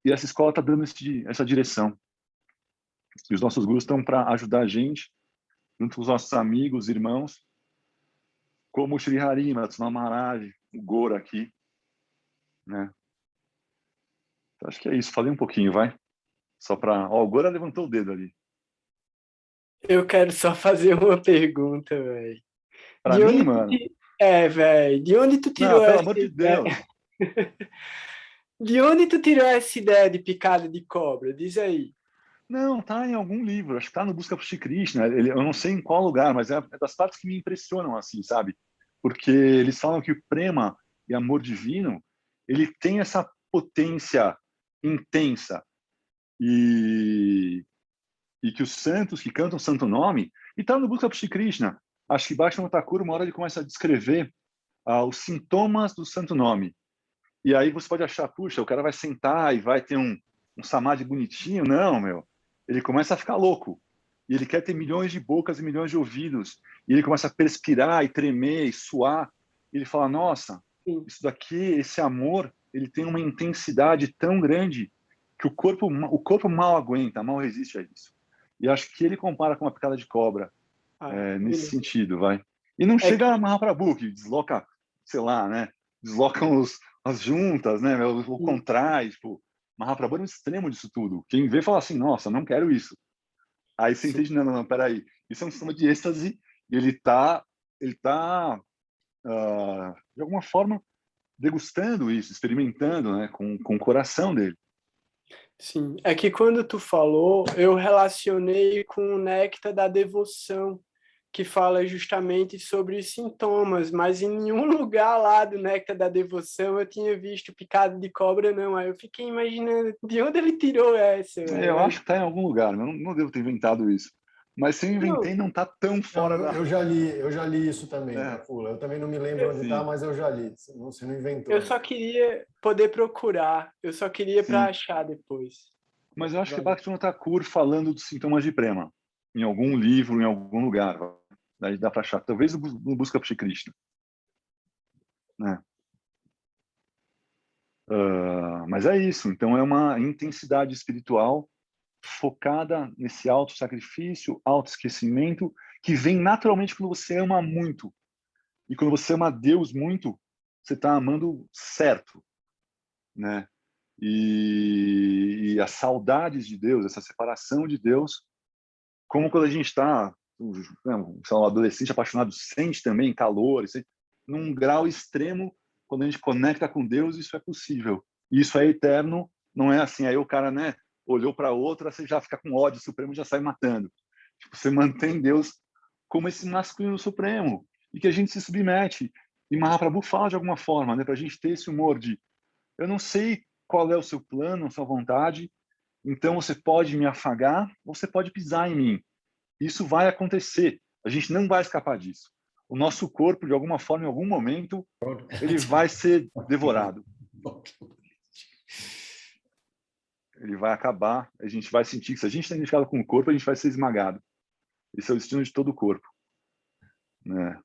E essa escola está dando essa direção. E os nossos gurus estão para ajudar a gente, junto com os nossos amigos, irmãos, como o Shri Hari, Matsuna Maharaj, o Gora aqui. Né? Então, acho que é isso. Falei um pouquinho, vai. Só para... o Gora levantou o dedo ali. Eu quero só fazer uma pergunta, velho. Para mim, mano? Velho. De onde tu tirou Não, pelo essa amor de ideia? Deus. De onde tu tirou essa ideia de picada de cobra? Diz aí. Não, tá em algum livro, acho que tá no Busca por Shri Krishna, eu não sei em qual lugar, mas é das partes que me impressionam, assim, sabe? Porque eles falam que o prema e amor divino, ele tem essa potência intensa e que os santos que cantam o santo nome, e tá no Busca por Shri Krishna, acho que Bhaktivinoda Thakur, uma hora ele começa a descrever os sintomas do santo nome, e aí você pode achar, puxa, o cara vai sentar e vai ter um samadhi bonitinho, não, meu. Ele começa a ficar louco. E ele quer ter milhões de bocas e milhões de ouvidos. E ele começa a perspirar e tremer e suar. E ele fala, nossa, isso daqui, esse amor, ele tem uma intensidade tão grande que o corpo mal aguenta, mal resiste a isso. E acho que ele compara com uma picada de cobra nesse sentido, vai. E não chega a Mahaprabhu, que desloca, sei lá, né? Deslocam as juntas, né? O contrário, tipo, Mahaprabhu é um extremo disso tudo. Quem vê fala assim, nossa, não quero isso. Aí você entende, não, peraí. Isso é um sistema de êxtase e ele tá de alguma forma, degustando isso, experimentando, né, com o coração dele. Sim, é que quando tu falou, eu relacionei com o néctar da devoção, que fala justamente sobre os sintomas, mas em nenhum lugar lá do néctar da devoção eu tinha visto picada de cobra, não. Aí eu fiquei imaginando de onde ele tirou essa. Eu acho que está em algum lugar, eu não devo ter inventado isso. Mas se eu inventei, não está tão fora da... Eu já li isso também, Fula. Eu também não me lembro onde está, mas eu já li. Você não inventou. Eu só queria poder procurar, eu só queria para achar depois. Mas eu acho que Bhaktivinoda Thakur falando dos sintomas de prema, em algum livro, em algum lugar. Daí dá para achar. Talvez no Busca por Shri Krishna. Né? Mas é isso. Então é uma intensidade espiritual focada nesse auto-sacrifício, auto-esquecimento, que vem naturalmente quando você ama muito. E quando você ama Deus muito, você está amando certo. Né? E as saudades de Deus, essa separação de Deus, como quando a gente está, um adolescente apaixonado, sente também calor, num grau extremo, quando a gente conecta com Deus, isso é possível. E isso é eterno, não é assim, aí o cara, né, olhou para outra, você já fica com ódio supremo, já sai matando. Tipo, você mantém Deus como esse masculino supremo, e que a gente se submete. E Mahaprabhu fala de alguma forma, né, para a gente ter esse humor de, eu não sei qual é o seu plano, a sua vontade, então você pode me afagar, ou você pode pisar em mim. Isso vai acontecer, a gente não vai escapar disso. O nosso corpo, de alguma forma, em algum momento, ele vai ser devorado. Ele vai acabar, a gente vai sentir que se a gente está identificado com o corpo, a gente vai ser esmagado. Esse é o destino de todo o corpo. Né?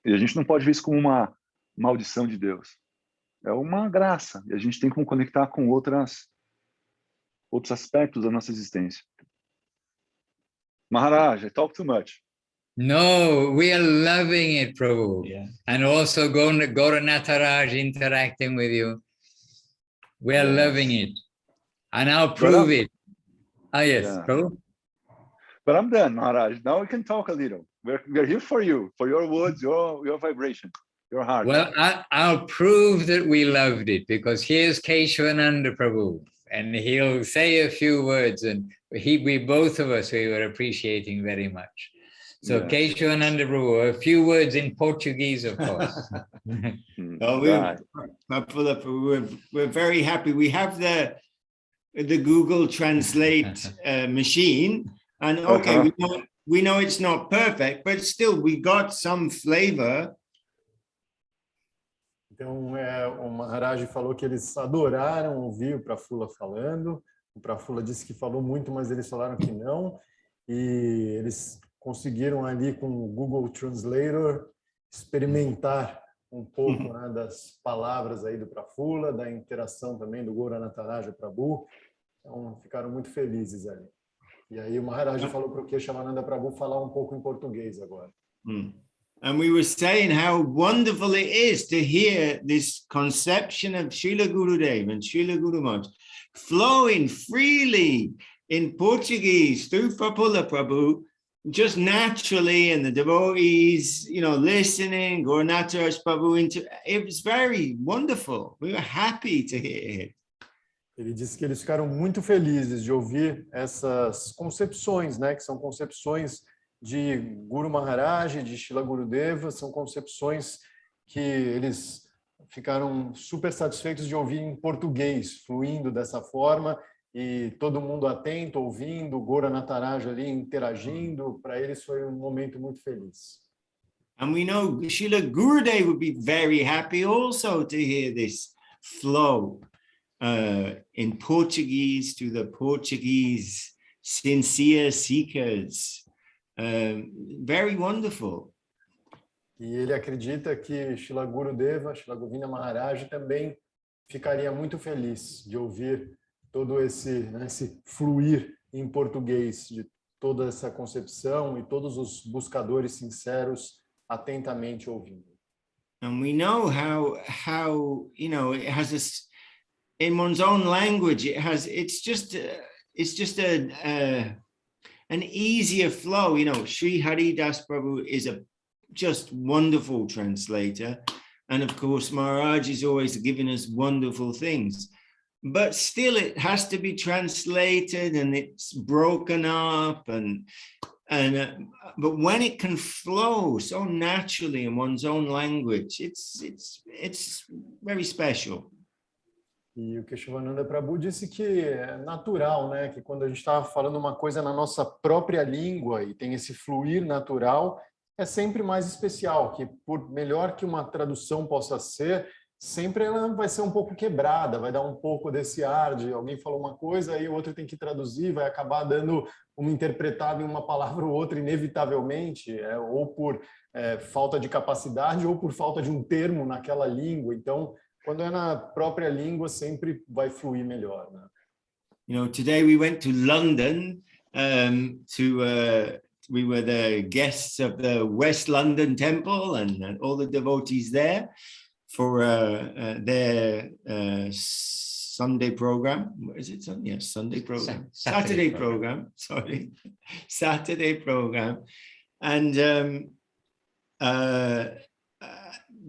E a gente não pode ver isso como uma maldição de Deus. É uma graça. E a gente tem como conectar com outros aspectos da nossa existência. Maharaj, I talk too much. No, we are loving it, Prabhu. Yeah. And also Gauranatha Raj interacting with you. We are loving it. And I'll prove it. Ah, yes, Prabhu. But I'm done, Maharaj. Now we can talk a little. We're here for you, for your words, your vibration, your heart. Well, I'll prove that we loved it, because here's Keshavananda Prabhu, and he'll say a few words, and we both of us, we were appreciating very much. So Keshavananda Prabhu, a few words in Portuguese, of course. We're very happy. We have the Google Translate machine, and okay, we know it's not perfect, but still we got some flavor. Então, o Maharaj falou que eles adoraram ouvir o Prafula falando. O Prafula disse que falou muito, mas eles falaram que não. E eles conseguiram ali com o Google Translator experimentar um pouco, né, das palavras aí do Prafula, da interação também do Gauranatha Raja Prabhu. Então, ficaram muito felizes ali. E aí o Maharaj falou para o Keshavananda Prabhu falar um pouco em português agora. And we were saying how wonderful it is to hear this conception of Srila Gurudev and Srila Guru Maharaj flowing freely in Portuguese through Prafula Prabhu, just naturally, and the devotees, listening, Gauranatha Raj Prabhu, it was very wonderful. We were happy to hear it. Ele disse que eles ficaram muito felizes de ouvir essas concepções, né, que são concepções de Guru Maharaj, de Srila Gurudeva, são concepções que eles ficaram super satisfeitos de ouvir em português, fluindo dessa forma, e todo mundo atento, ouvindo, Gora Nataraj ali interagindo, para eles foi um momento muito feliz. And we know Srila Gurudev would be very happy also to hear this flow in Portuguese to the Portuguese sincere seekers. Very wonderful. E ele acredita que Srila Gurudeva, Srila Govinda Maharaj também ficaria muito feliz de ouvir todo esse fluir em português, de toda essa concepção e todos os buscadores sinceros atentamente ouvindo. And we know how you know, it has this in one's own language. It's just an easier flow. You know, Sri Haridas Prabhu is a just wonderful translator, and of course Maharaj is always giving us wonderful things. But still, it has to be translated, and it's broken up, but when it can flow so naturally in one's own language, it's very special. E o Keshavananda Prabhu disse que é natural, né, que quando a gente está falando uma coisa na nossa própria língua e tem esse fluir natural, é sempre mais especial, que por melhor que uma tradução possa ser, sempre ela vai ser um pouco quebrada, vai dar um pouco desse ar de alguém falou uma coisa, aí o outro tem que traduzir, vai acabar dando uma interpretada em uma palavra ou outra, inevitavelmente, ou por falta de capacidade ou por falta de um termo naquela língua. Então, quando é na própria língua, sempre vai fluir melhor, né? You know, today we went to London we were the guests of the West London Temple and all the devotees there for their Sunday program. What is it? Yes, Sunday program. Saturday program. Sorry, Saturday program. And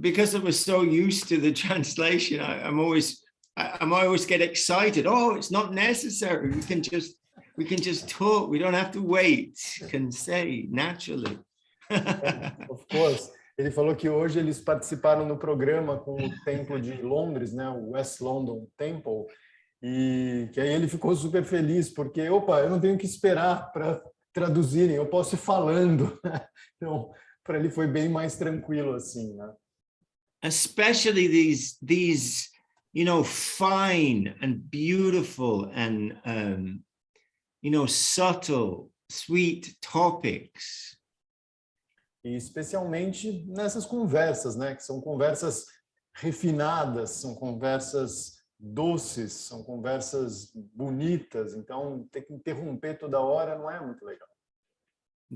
because I was so used to the translation, I always get excited. Oh, it's not necessary. We can just talk. We don't have to wait. Can say naturally. Of course. Ele falou que hoje eles participaram no programa com o templo de Londres, né, o West London Temple, e que aí ele ficou super feliz porque, eu não tenho que esperar para traduzirem, eu posso ir falando. Então, para ele foi bem mais tranquilo assim, né? Especially these you know, fine and beautiful and you know, subtle, sweet topics. E especialmente nessas conversas, né, que são conversas refinadas, são conversas doces, são conversas bonitas, então ter que interromper toda hora não é muito legal.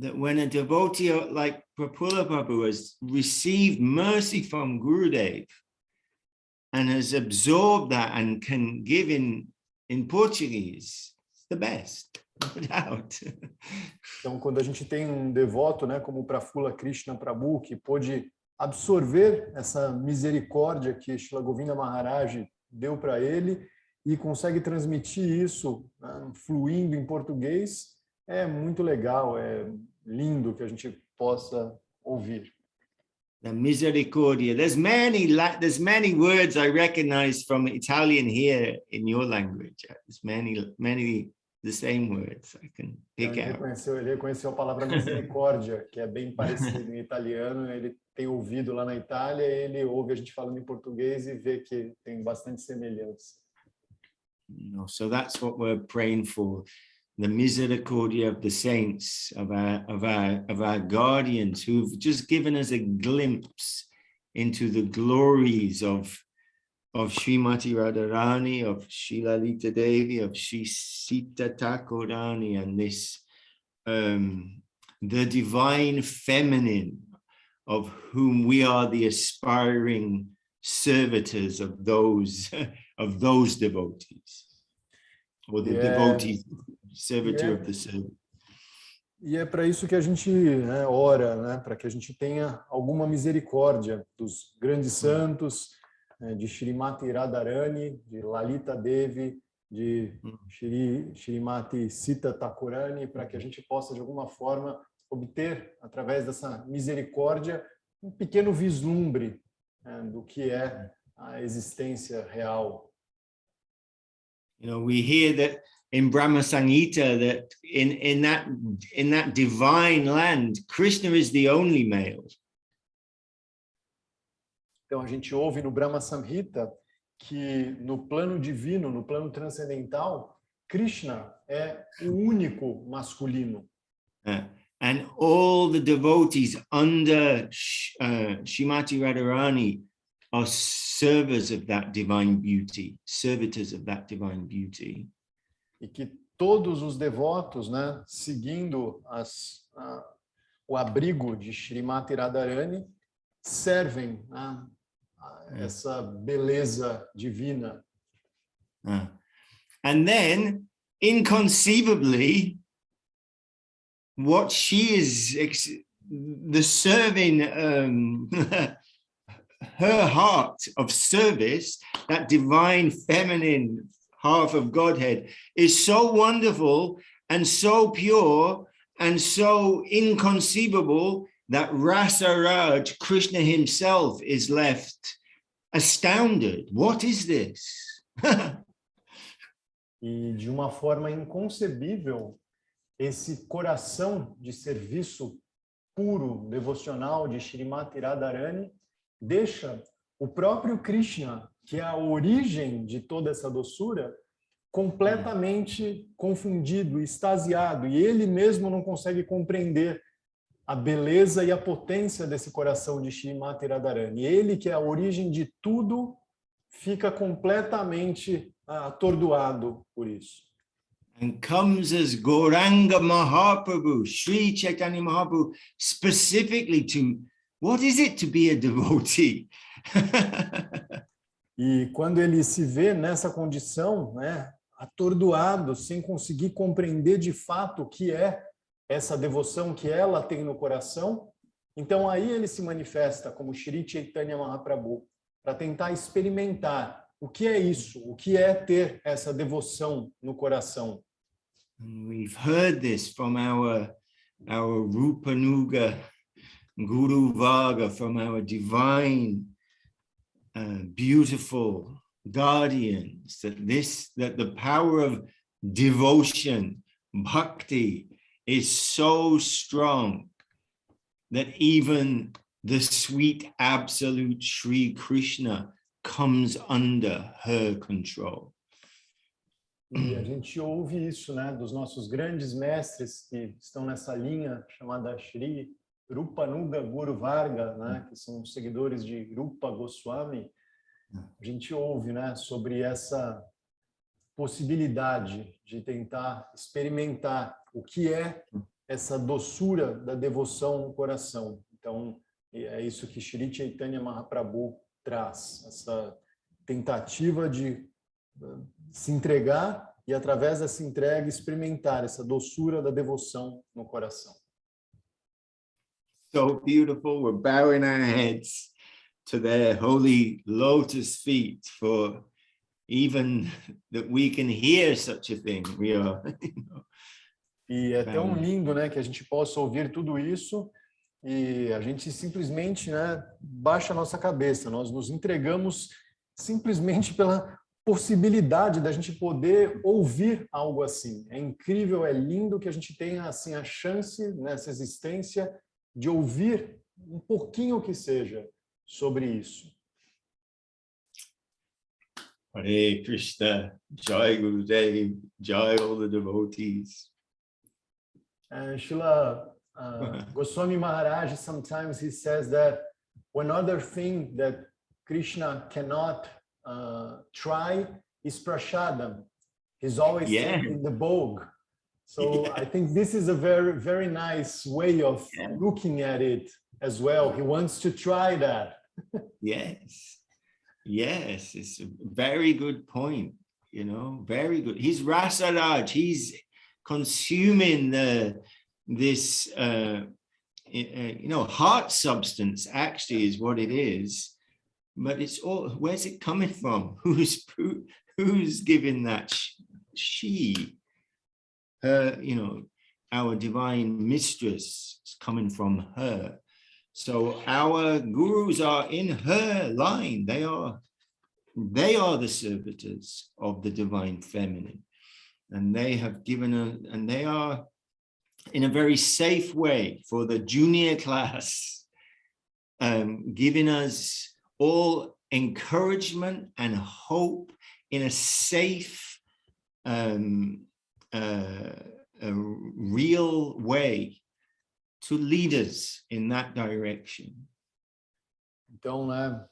That when a devotee like Prabhupada Prabhu has received mercy from Gurudev and has absorbed that and can give in Portuguese, it's the best, no doubt. Então, quando a gente tem um devoto, né, como o Prafula Krishna Prabhu, que pôde absorver essa misericórdia que Srila Govinda Maharaj deu para ele e consegue transmitir isso, né, fluindo em português, é muito legal, é lindo que a gente possa ouvir. The misericordia. There's many words I recognize from Italian here in your language. There's many the same words I can pick out. Ele reconheceu a palavra misericórdia, que é bem parecido em italiano. Ele tem ouvido lá na Itália, ele ouve a gente falando em português e vê que tem bastante semelhança. So that's what we're praying for. The misericordia of the saints, of our guardians, who've just given us a glimpse into the glories of Srimati Radharani, of Sri Lalita Devi, of Sri Sita Thakurani, and this the divine feminine of whom we are the aspiring servitors of those devotees, or the devotees. Servitor of the servant. E é para isso que a gente ora, né, para que a gente tenha alguma misericórdia dos grandes santos, de Srimati Radharani, de Lalita Devi, de Shrimati Sita Thakurani, para que a gente possa, de alguma forma, obter, através dessa misericórdia, um pequeno vislumbre, né, do que é a existência real. You know, we hear that in Brahma Samhita that in that divine land, Krishna is the only male. Então a gente ouve no Brahma Samhita que no plano divino, no plano transcendental, Krishna é o único masculino. And all the devotees under Shrimati Radharani are servers of that divine beauty, servitors of that divine beauty. E que todos os devotos, né, seguindo o abrigo de Shrimati Radharani, servem a essa beleza divina. And then, inconceivably, what she is, the serving, her heart of service, that divine feminine half of Godhead, is so wonderful and so pure and so inconceivable that Rasaraj, Krishna himself, is left astounded. What is this? E de uma forma inconcebível, esse coração de serviço puro, devocional de Shrimati Radharani deixa o próprio Krishna, que é a origem de toda essa doçura, completamente confundido, extasiado, e ele mesmo não consegue compreender a beleza e a potência desse coração de Shrimati Radharani. Ele, que é a origem de tudo, fica completamente atordoado por isso. And comes as Gauranga Mahaprabhu, Sri Chaitanya Mahaprabhu, specifically to, what is it to be a devotee? E quando ele se vê nessa condição, né, atordoado, sem conseguir compreender de fato o que é essa devoção que ela tem no coração, então aí ele se manifesta como Sri Chaitanya Mahaprabhu, para tentar experimentar o que é isso, o que é ter essa devoção no coração. We've heard this from our Rupanuga Guru Varga, from our divine, beautiful guardians, that the power of devotion, bhakti, is so strong that even the sweet absolute Sri Krishna comes under her control. E a gente ouve isso, né, dos nossos grandes mestres que estão nessa linha chamada Shri Rupanuga Guru Varga, né, que são seguidores de Rupa Goswami. A gente ouve, né, sobre essa possibilidade de tentar experimentar o que é essa doçura da devoção no coração. Então, é isso que Sri Chaitanya Mahaprabhu traz, essa tentativa de se entregar e, através dessa entrega, experimentar essa doçura da devoção no coração. So beautiful. We're bowing our heads to their holy lotus feet for even that we can hear such a thing. We are, you know. E é tão lindo, né, que a gente possa ouvir tudo isso e a gente simplesmente, né, baixa a nossa cabeça. Nós nos entregamos simplesmente pela possibilidade da gente poder ouvir algo assim. É incrível, é lindo que a gente tenha assim a chance nessa existência de ouvir um pouquinho que seja sobre isso. Hare Krishna, Jai Gurudev, Jai all the devotees. Srila Goswami Maharaj, sometimes he says that one other thing that Krishna cannot try is prashadam. He's always in the bog. So I think this is a very, very nice way of looking at it as well. He wants to try that. Yes, it's a very good point. You know, very good. He's Rasaraj. He's consuming this you know, heart substance actually is what it is, but it's all, where's it coming from? Who's who's given that? She, her, you know, our divine mistress is coming from her. So our gurus are in her line. They are the servitors of the divine feminine. And they have given us, and they are in a very safe way for the junior class, giving us all encouragement and hope in a safe, a real way to lead us in that direction. Então, né,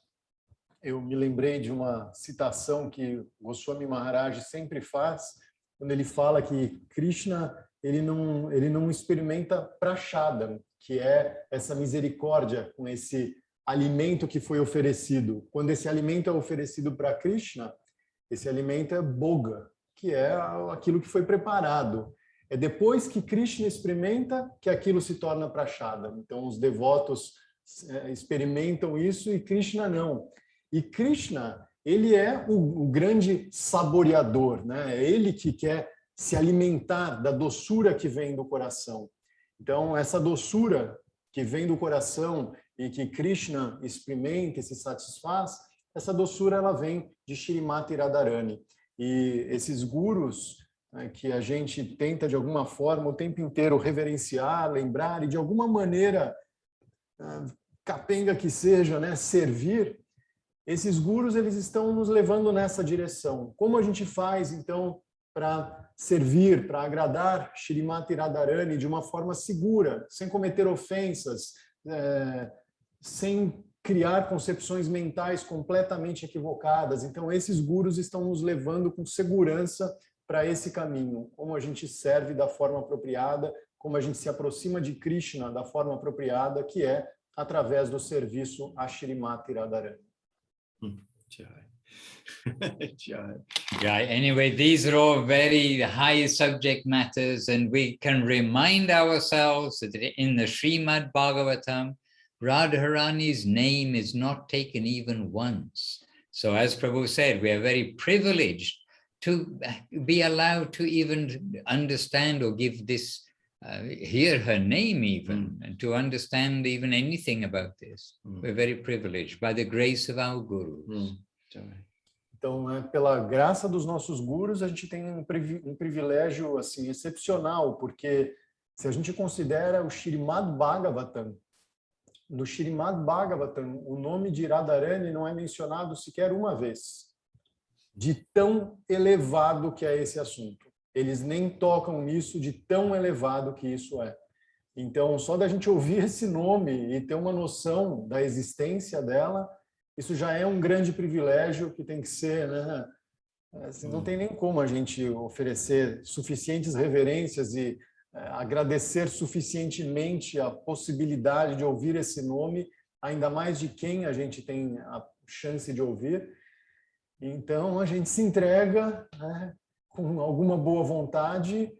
eu me lembrei de uma citação que Goswami Maharaj sempre faz, quando ele fala que Krishna ele não experimenta prashadam, que é essa misericórdia com esse alimento que foi oferecido. Quando esse alimento é oferecido para Krishna, esse alimento é boga, que é aquilo que foi preparado. É depois que Krishna experimenta que aquilo se torna prashadam. Então, os devotos experimentam isso e Krishna não. E Krishna, ele é o grande saboreador, né? É ele que quer se alimentar da doçura que vem do coração. Então, essa doçura que vem do coração e que Krishna experimenta e se satisfaz, essa doçura ela vem de Shrimati Radharani. E esses gurus, né, que a gente tenta de alguma forma o tempo inteiro reverenciar, lembrar e de alguma maneira, capenga que seja, né, servir, esses gurus eles estão nos levando nessa direção. Como a gente faz, então, para servir, para agradar Shrimati Radharani de uma forma segura, sem cometer ofensas, sem criar concepções mentais completamente equivocadas. Então, esses gurus estão nos levando com segurança para esse caminho. Como a gente serve da forma apropriada, como a gente se aproxima de Krishna da forma apropriada, que é através do serviço a Shrimati Radharani. Yeah, anyway, these are all very high subject matters, and we can remind ourselves that in the Srimad Bhagavatam, Radharani's name is not taken even once. So as Prabhu said, we are very privileged to be allowed to even understand or give this, hear her name even, and to understand even anything about this. We're very privileged by the grace of our gurus. Então, pela graça dos nossos gurus, a gente tem um privilégio assim excepcional, porque se a gente considera o Srimad Bhagavatam, no Srimad Bhagavatam, o nome de Radharani não é mencionado sequer uma vez, de tão elevado que é esse assunto. Eles nem tocam nisso de tão elevado que isso é. Então, só da gente ouvir esse nome e ter uma noção da existência dela, isso já é um grande privilégio que tem que ser, né? Assim, não tem nem como a gente oferecer suficientes reverências e agradecer suficientemente a possibilidade de ouvir esse nome, ainda mais de quem a gente tem a chance de ouvir. Então, a gente se entrega, né, com alguma boa vontade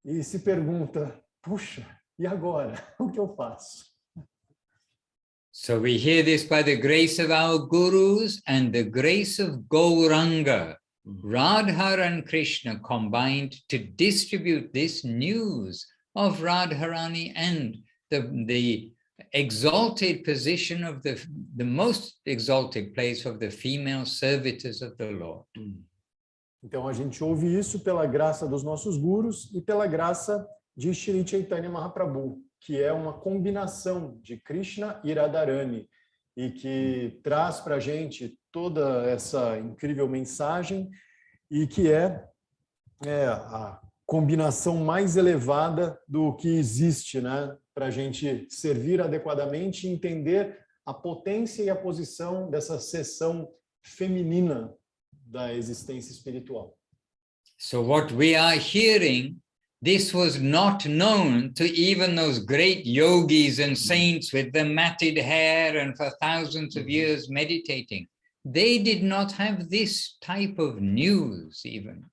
e se pergunta, puxa, e agora? O que eu faço? So we hear this by the grace of our gurus and the grace of Gauranga. Radha and Krishna combined to distribute this news of Radharani and the exalted position of the most exalted place of the female servitors of the Lord. Então a gente ouve isso pela graça dos nossos gurus e pela graça de Shri Chaitanya Mahaprabhu, que é uma combinação de Krishna e Radharani, e que traz para a gente toda essa incrível mensagem, e que é a combinação mais elevada do que existe, né, para a gente servir adequadamente e entender a potência e a posição dessa seção feminina da existência espiritual. So what we are hearing, this was not known to even those great yogis and saints with the matted hair and for thousands of years meditating. They did not have this type of news even.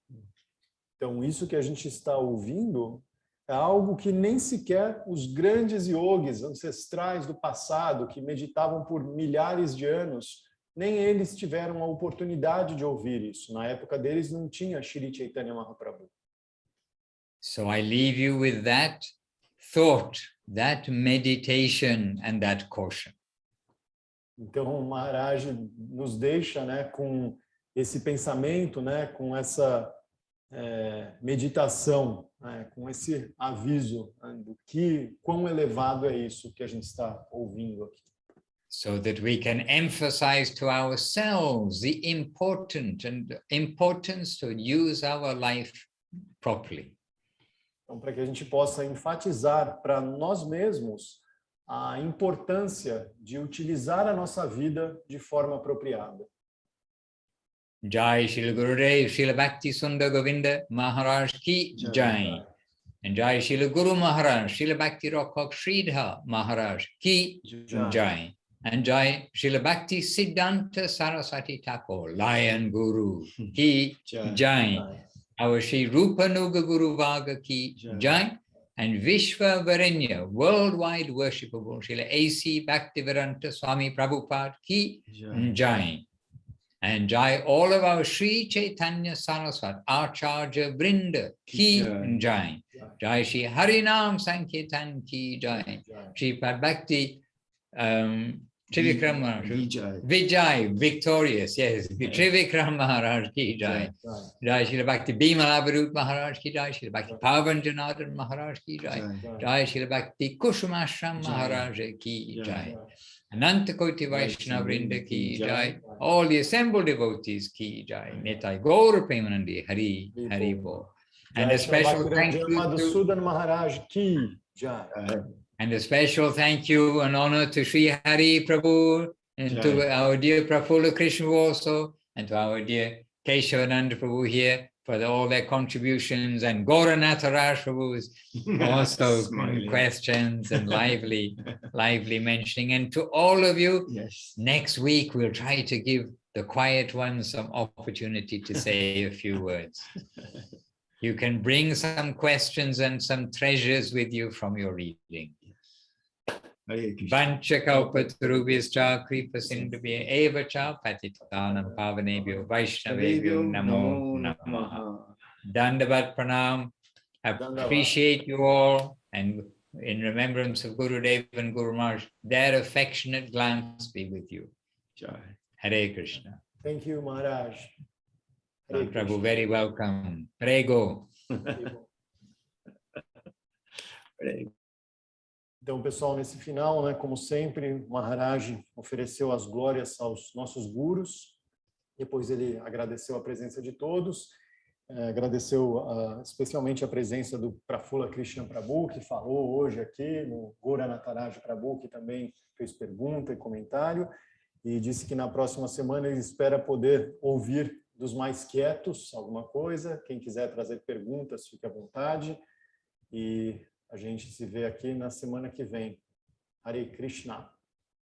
Então, isso que a gente está ouvindo é algo que nem sequer os grandes yogis ancestrais do passado, que meditavam por milhares de anos, nem eles tiveram a oportunidade de ouvir isso. Na época deles não tinha Shri Chaitanya Mahaprabhu. So I leave you with that thought, that meditation and that caution. Então, o Maharaj nos deixa, né, com esse pensamento, né, com essa meditação, né, com esse aviso, né, do quão elevado é isso que a gente está ouvindo aqui. So that we can emphasize to ourselves the importance to use our life properly. Então, para que a gente possa enfatizar para nós mesmos a importância de utilizar a nossa vida de forma apropriada. Jai Srila Gurudev, Srila Bhakti Sundar Govinda Maharaj ki Jai. And Jai Srila Guru Maharaj, Srila Bhakti Rokhak Sridhar Maharaj ki Jai. And Jai Srila Bhakti Siddhanta Saraswati Thakur, Lion Guru ki Jai. Our Sri Rupa Nuga Guru Vaga ki Jai. And Vishva Varenya, worldwide worshipable, Srila A.C. Bhaktivedanta Swami Prabhupada ki Jai. And Jai, all of our Sri Chaitanya Saraswat, Acharya Vrinda ki Jai. Jai Shri Harinam Sankirtan ki Jai. Shri Padbhakti Trivikram Maharaj, Vijay, victorious, yes, Trivikram Maharaj ki Jai. Jai Shri Bhakti Bhimalavarut Maharaj ki Jai. Shri Bhakti Pavan Janardhan Maharaj ki Jai. Jai Shri Bhakti Kushumashram Maharaj ki Jai. Ananta Koti Vaishnava Vrinda ki Jai. All the assembled devotees ki Jai. Nitai Gaura Premanandi Hari Hari Bo. And a special thank you to Sudan Maharaj ki Jai. And a special thank you and honor to Sri Hari Prabhu and to our dear Prafula Krishna also and to our dear Keshavananda Prabhu here for all their contributions, and Gauranath Raj Prabhu's also questions and lively mentioning. And to all of you, next week we'll try to give the quiet ones some opportunity to say a few words. You can bring some questions and some treasures with you from your reading. Vanchakalpatarubhyascha kripasindubhya eva cha patitanam pavanebhyo vaishnavebhyo namo namaha. Dandavat pranam. Appreciate you all, and in remembrance of Gurudev and Guru Maharaj, their affectionate glance be with you. Hare Krishna. Thank you, Maharaj. Prabhu, very welcome. Prego. Então, pessoal, nesse final, né, como sempre, Maharaj ofereceu as glórias aos nossos gurus. Depois ele agradeceu a presença de todos, agradeceu especialmente a presença do Prafula Krishna Prabhu, que falou hoje aqui, no Gauranath Raj Prabhu, que também fez pergunta e comentário, e disse que na próxima semana ele espera poder ouvir dos mais quietos alguma coisa. Quem quiser trazer perguntas, fique à vontade. E a gente se vê aqui na semana que vem. Hare Krishna.